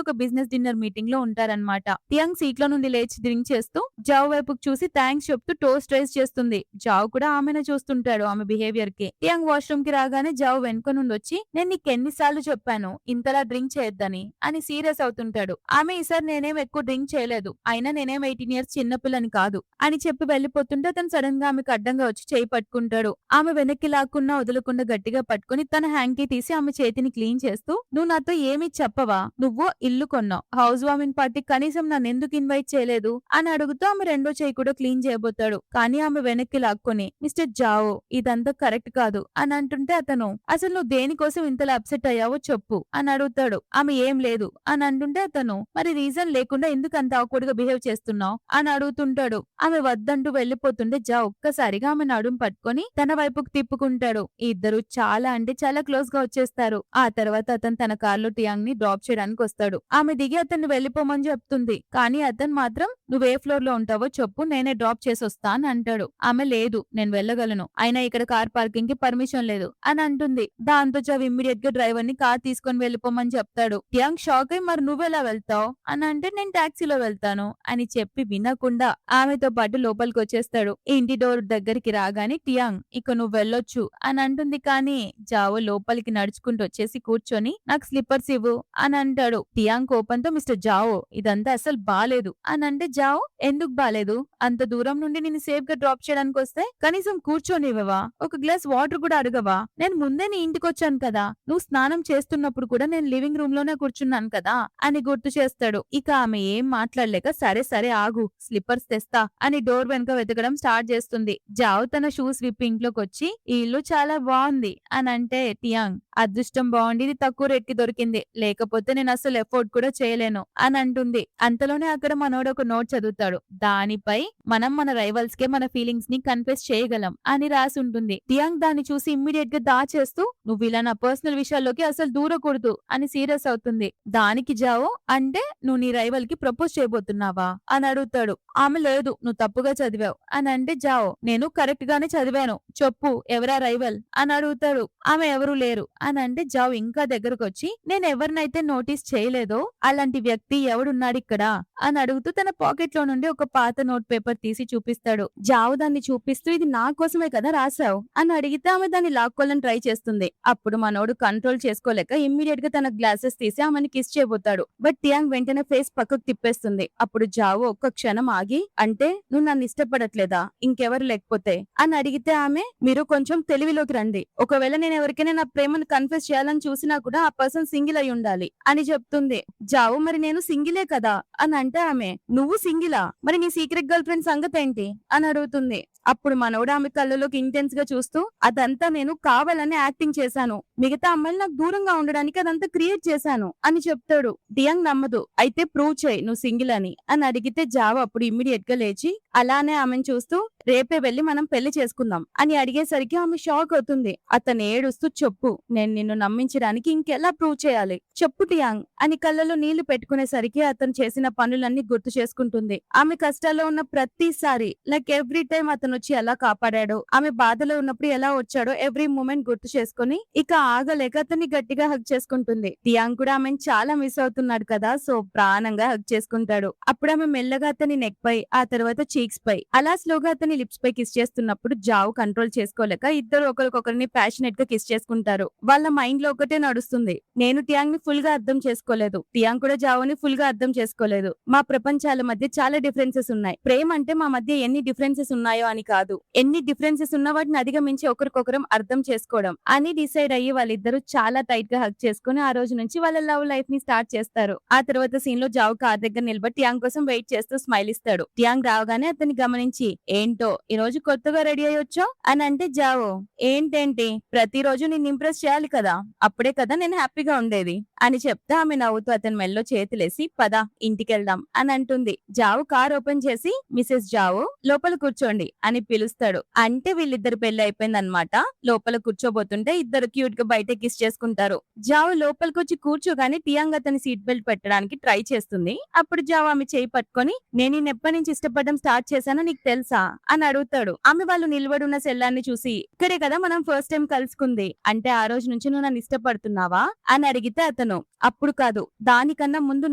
ఒక బిజినెస్ డిన్నర్ మీటింగ్ లో ఉంటారన్నమాట. టియాంగ్ సీట్ లో నుండి లేచి డ్రింక్ చేస్తూ జావు వైపుకు చూసి థ్యాంక్స్ చెప్తూ టోస్ట్ రైస్ చేస్తుంది. జావు కూడా ఆమెనే చూస్తుంటాడు ఆమె బిహేవియర్ కి. టియాంగ్ వాష్రూమ్ కి రాగానే జావు వెనుక నుండి వచ్చి నేను నీకు ఎన్నిసార్లు చెప్పాను ఇంతలా డ్రింక్ చేయొద్దని అని సీరియస్ అవుతుంటాడు. ఆమె ఈసారి నేనేం ఎక్కువ డ్రింక్ చేయలేదు అయినా నేనేం 18 ఇయర్స్ చిన్నపిల్లని కాదు అని చెప్పి వెళ్లిపోతుంటే అతను సడన్ గా ఆమెకు అడ్డంగా వచ్చి చేయి పట్టుకుంటాడు. ఆమె వెనక్కి లాక్కున్నా వదలకుండా గట్టిగా పట్టుకుని తన హ్యాంకీ తీసి ఆమె చేతిని క్లీన్ చేస్తూ నువ్వు నాతో ఏమీ చెప్పవా? నువ్వు ఇల్లు కొన్నావు హౌస్ వార్మింగ్ పార్టీ కనీసం నన్ను ఎందుకు ఇన్వైట్ చేయలేదు అని అడుగుతూ ఆమె రెండో చేయి కూడా క్లీన్ చేయబోతాడు. కానీ ఆమె వెనక్కి లాక్కొని మిస్టర్ జావో ఇదంతా కరెక్ట్ కాదు అని అంటుంటే అతను అసలు నువ్వు దేనికోసం ఇంతలా అప్సెట్ అయ్యావో చెప్పు అని అడుగుతాడు. ఆమె ఏం లేదు అని అంటుంటే అతను మరి రీజన్ లేకుండా ఎందుకు అంత ఆక్వర్డ్ గా బిహేవ్ చేస్తున్నావు అని అడుగుతుంటాడు. ఆమె వద్దంటూ వెళ్లిపోతుంటే జా ఒక్కసారిగా ఆమె నడుం పట్టుకొని తన వైపుకు తిప్పుకుంటాడు. ఇద్దరు చాలా అంటే చాలా క్లోజ్ గా వచ్చేస్తారు. ఆ తర్వాత అతను తన కార్లో టియాంగ్ ని డ్రాప్ చేయడానికి వస్తాడు. ఆమె దిగి అతన్ని వెళ్లిపోమని చెప్తుంది. కానీ అతను మాత్రం నువ్వు ఏ ఫ్లోర్ లో ఉంటావో చెప్పు నేనే డ్రాప్ చేసి వస్తా అని అంటాడు. ఆమె లేదు నేను వెళ్ళగలను అయినా ఇక్కడ కార్ పార్కింగ్ కి పర్మిషన్ లేదు అని అంటుంది. దాంతో చావ్ ఇమ్మీడియట్ గా డ్రైవర్ ని కార్ తీసుకొని వెళ్లిపోమని చెప్తాడు. టియాంగ్ షాక్ అయి మరి నువ్వెలా వెళ్తావు అని అంటే నేను టాక్సీలో వెళ్తాను అని చెప్పి వినకుండా ఆమెతో పాటు లోపలికి వచ్చేస్తాడు. ఇంటి డోర్ దగ్గరికి రాగానే టియాంగ్ ఇక నువ్వు వెళ్ళొచ్చు అని అంటుంది. కానీ జావో లోపలికి నడుచుకుంటూ వచ్చేసి కూర్చొని నాకు స్లిప్పర్స్ ఇవ్వు అని అంటాడు. టియాంగ్ కోపంతో మిస్టర్ జావో ఇదంతా అసలు బాలేదు అని అంటే జావో ఎందుకు బాలేదు అంత దూరం నుండి నేను సేఫ్ గా డ్రాప్ చేయడానికి వస్తే కనీసం కూర్చొనివ్వవా? ఒక గ్లాస్ వాటర్ కూడా అడగవా? నేను ముందే నీ ఇంటికి వచ్చాను కదా నువ్వు స్నానం చేస్తున్నప్పుడు కూడా నేను లివింగ్ రూమ్ లోనే కూర్చున్నాను కదా అని గుర్తు చేస్తాడు. ఇక ఆమె ఏం మాట్లాడలేక సరే సరే ఆగు స్లిప్పర్స్ తెస్తా అని డోర్ వెనుక వెతకడం స్టార్ట్ చేస్తుంది. జావ్ తన షూస్ విప్పి ఇంట్లోకి వచ్చి ఈ ఇల్లు చాలా బాగుంది అని అంటే టియాంగ్ అదృష్టం బాగుండి ఇది తక్కువ రేట్ కి దొరికింది లేకపోతే నేను అసలు ఎఫోర్డ్ కూడా చేయలేను అని అంటుంది. అంతలోనే అక్కడ మనోడు ఒక నోట్ చదువుతాడు. దానిపై మనం మన రైవల్స్ కే మన ఫీలింగ్స్ ని కన్ఫెస్ చేయగలం అని రాసి ఉంటుంది. టియాంగ్ దాన్ని చూసి ఇమ్మీడియట్ గా దాచేస్తూ నువ్వు ఇలా నా పర్సనల్ విషయాల్లోకి అసలు దూరకూడదు అని సీరియస్ అవుతుంది. దానికి జావో అంటే నువ్వు నీ రైవల్ కి ప్రపోజ్ చేయబోతున్నావా అని అడుగుతాడు. ఆమె లేదు నువ్వు తప్పుగా చదివావు అని అంటే జావో నేను కరెక్ట్ గానే చదివాను చెప్పు ఎవరా రైవల్ అని అడుగుతాడు. ఆమె ఎవరు లేరు అని అంటే జావ్ ఇంకా దగ్గరకు వచ్చి నేను ఎవరినైతే నోటీస్ చేయలేదో అలాంటి వ్యక్తి ఎవడున్నాడు ఇక్కడ అని అడుగుతూ తన పాకెట్ లో నుండి ఒక పాత నోట్ పేపర్ తీసి చూపిస్తాడు. జావ్ దాన్ని చూపిస్తూ ఇది నా కోసమే కదా రాసావు అని అడిగితే ఆమె దాన్ని లాక్కోవాలని ట్రై చేస్తుంది. అప్పుడు మనోడు కంట్రోల్ చేసుకోలేక ఇమ్మీడియట్ గా తన గ్లాసెస్ తీసి ఆమెను కిస్ చేయబోతాడు. బట్ టియాంగ్ వెంటనే ఫేస్ పక్కకు తిప్పేస్తుంది. అప్పుడు జావో ఒక్క క్షణం ఆగి అంటే నువ్వు నన్ను ఇష్టపడట్లేదా ఇంకెవరు లేకపోతే అని అడిగితే ఆమె మీరు కొంచెం తెలివిలోకి రండి ఒకవేళ నేను ఎవరికైనా నా ప్రేమను కన్ఫెస్ చేయాలని చూసినా కూడా ఆ పర్సన్ సింగిల్ అయి ఉండాలి అని చెప్తుంది. జావు మరి నేను సింగిలే కదా అని అంటే ఆమె నువ్వు సింగిలా మరి నీ సీక్రెట్ గర్ల్ ఫ్రెండ్ సంగతి ఏంటి అని అడుగుతుంది. అప్పుడు మనోడు ఆమె కళ్ళలోకి ఇంటెన్స్ గా చూస్తూ అదంతా నేను కావాలని యాక్టింగ్ చేశాను మిగతా అమ్మాయిలు నాకు దూరంగా ఉండడానికి అదంతా క్రియేట్ చేశాను అని చెప్తాడు. టియాంగ్ నమ్మదు. అయితే ప్రూవ్ చేయి నువ్వు సింగిల్ అని అడిగితే జావ అప్పుడు ఇమ్మీడియట్ గా లేచి అలానే ఆమెను చూస్తూ రేపే వెళ్లి మనం పెళ్లి చేసుకుందాం అని అడిగేసరికి ఆమె షాక్ అవుతుంది. అతను ఏడుస్తూ చెప్పు నేను నిన్ను నమ్మించడానికి ఇంకెలా ప్రూవ్ చేయాలి చెప్పు టియాంగ్ అని కళ్ళలో నీళ్లు పెట్టుకునేసరికి అతను చేసిన పనులన్నీ గుర్తు చేసుకుంటుంది. ఆమె కష్టాల్లో ఉన్న ప్రతిసారి లైక్ ఎవ్రీ టైం అతను వచ్చి ఎలా కాపాడాడో ఆమె బాధలో ఉన్నప్పుడు ఎలా వచ్చాడో ఎవ్రీ మూమెంట్ గుర్తు చేసుకుని ఇక ఆగలేక అతన్ని గట్టిగా హగ్ చేసుకుంటుంది. టియాంగ్ కూడా ఆమెను చాలా మిస్ అవుతున్నాడు కదా సో ప్రాణంగా హగ్ చేసుకుంటాడు. అప్పుడు ఆమె మెల్లగా అతని నెక్ పై ఆ తర్వాత చీక్స్ పై అలా స్లోగా అతని లిప్స్ పై కిస్ చేస్తున్నప్పుడు జావ్ కంట్రోల్ చేసుకోలేక ఇద్దరు ఒకరికొకరిని ప్యాషనెట్ గా కిస్ చేసుకుంటారు. వాళ్ళ మైండ్ లో ఒకటే నడుస్తుంది నేను టియాంగ్ ని ఫుల్ గా అర్థం చేసుకోలేదు టియాంగ్ కూడా జావోని ఫుల్ గా అర్థం చేసుకోలేదు మా ప్రపంచాల మధ్య చాలా డిఫరెన్సెస్ ఉన్నాయి ప్రేమ అంటే మా మధ్య మధ్య ఎన్ని డిఫరెన్సెస్ ఉన్నాయో అని కాదు, ఎన్ని డిఫరెన్సెస్ ఉన్న వాటిని అధిగమించి ఒకరికొకరం అర్థం చేసుకోవడం అని డిసైడ్ అయ్యి వాళ్ళిద్దరూ చాలా టైట్ గా హగ్ చేసుకుని ఆ రోజు నుంచి వాళ్ళ లవ్ లైఫ్ ని స్టార్ట్ చేస్తారు. ఆ తర్వాత సీన్ లో జావ్ కార్ దగ్గర నిలబడి టియాంగ్ కోసం వెయిట్ చేస్తూ స్మైల్ ఇస్తాడు. టియాంగ్ రావగానే అతన్ని గమనించి, ఏంటో ఈ రోజు కొత్తగా రెడీ అయ్యి వచ్చావు అని అంటే జావో, ఏంటేంటి ప్రతిరోజు నిన్ను ఇంప్రెస్ చేయాలి కదా, అప్పుడే కదా నేను హ్యాపీగా ఉండేది అని చెప్తే ఆమె నవ్వుతూ అతని మెల్లో చేతులేసి పద ఇంటికెళ్దాం అని అంటుంది. జావు కార్ ఓపెన్ చేసి మిసెస్ జావు లోపల కూర్చోండి అని పిలుస్తాడు. అంటే వీళ్ళిద్దరు పెళ్లి అయిపోయిందన్నమాట. లోపల కూర్చోబోతుంటే ఇద్దరు క్యూట్ గా బయట కిస్ చేసుకుంటారు. జావు లోపలికొచ్చి కూర్చోగానే టియాంగ్ అతని సీట్ బెల్ట్ పెట్టడానికి ట్రై చేస్తుంది. అప్పుడు జావు ఆమె చేయి పట్టుకొని, నేను ఎప్పటి నుంచి ఇష్టపడడం స్టార్ట్ చేశానో నీకు తెలుసా అని అడుగుతాడు. ఆమె వాళ్ళు నిలబడున్న సెల్లాన్ని చూసి, ఇక్కడే కదా మనం ఫస్ట్ టైం కలుసుకుంది, అంటే ఆ రోజు నుంచి నువ్వు నన్ను ఇష్టపడుతున్నావా అని అడిగితే అతను, అప్పుడు కాదు దానికన్నా ముందు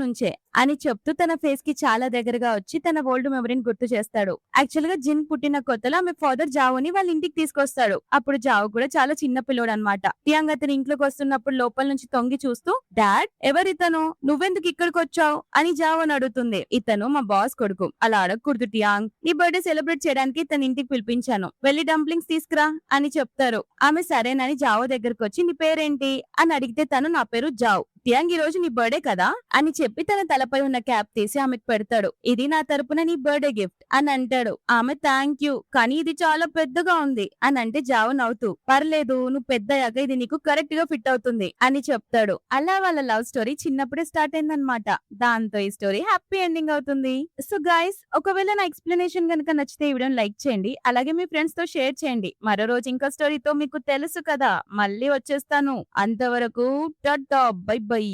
నుంచే అని చెప్తూ తన ఫేస్ కి చాలా దగ్గరగా వచ్చి తన ఓల్డ్ మెమరీని గుర్తు చేస్తాడు. యాక్చువల్ గా జిన్ పుట్టిన కొత్తలో ఆమె ఫాదర్ జావుని వాళ్ళ ఇంటికి తీసుకొస్తాడు. అప్పుడు జావు కూడా చాలా చిన్న పిల్లోడు అనమాట. టియాంగ్ అతని ఇంట్లోకి వస్తున్నప్పుడు లోపల నుంచి తొంగి చూస్తూ, డాడ్ ఎవరితను, నువ్వెందుకు ఇక్కడికి వచ్చావు అని జావు అని అడుగుతుంది. ఇతను మా బాస్ కొడుకు, అలా అడగకూడదు టియాంగ్, నీ బర్త్డే సెలబ్రేట్ చేయడానికి తన ఇంటికి పిలిపించాను, వెళ్లి డంప్లింగ్స్ తీసుకురా అని చెప్తారు. ఆమె సరేనని జావు దగ్గరకు వచ్చి, నీ పేరేంటి అని అడిగితే తను, నా పేరు జావ్, టియాంగ్ ఈ రోజు నీ బర్త్డే కదా అని చెప్పి తన తలపై ఉన్న క్యాప్ తీసి ఆమెకు పెడతాడు. ఇది నా తరపున నీ బర్త్డే గిఫ్ట్ అని అంటాడు. ఆమె థ్యాంక్ యూ, కానీ ఇది చాలా పెద్దగా ఉంది అని అంటే జావు నవ్వుతూ, పర్లేదు నువ్వు పెద్దయ్యాక ఇది నీకు కరెక్ట్ గా ఫిట్ అవుతుంది అని చెప్తాడు. అలా వాళ్ళ లవ్ స్టోరీ చిన్నప్పుడే స్టార్ట్ అయిందనమాట. దాంతో ఈ స్టోరీ హ్యాపీ ఎండింగ్ అవుతుంది. సో గైస్, ఒకవేళ నా ఎక్స్ప్లెనేషన్ గనుక నచ్చితే ఈ వీడియోని లైక్ చేయండి, అలాగే మీ ఫ్రెండ్స్ తో షేర్ చేయండి. మరో రోజు ఇంకో స్టోరీతో మీకు తెలుసు కదా మళ్ళీ వచ్చేస్తాను. అంతవరకు టాటా బై బై.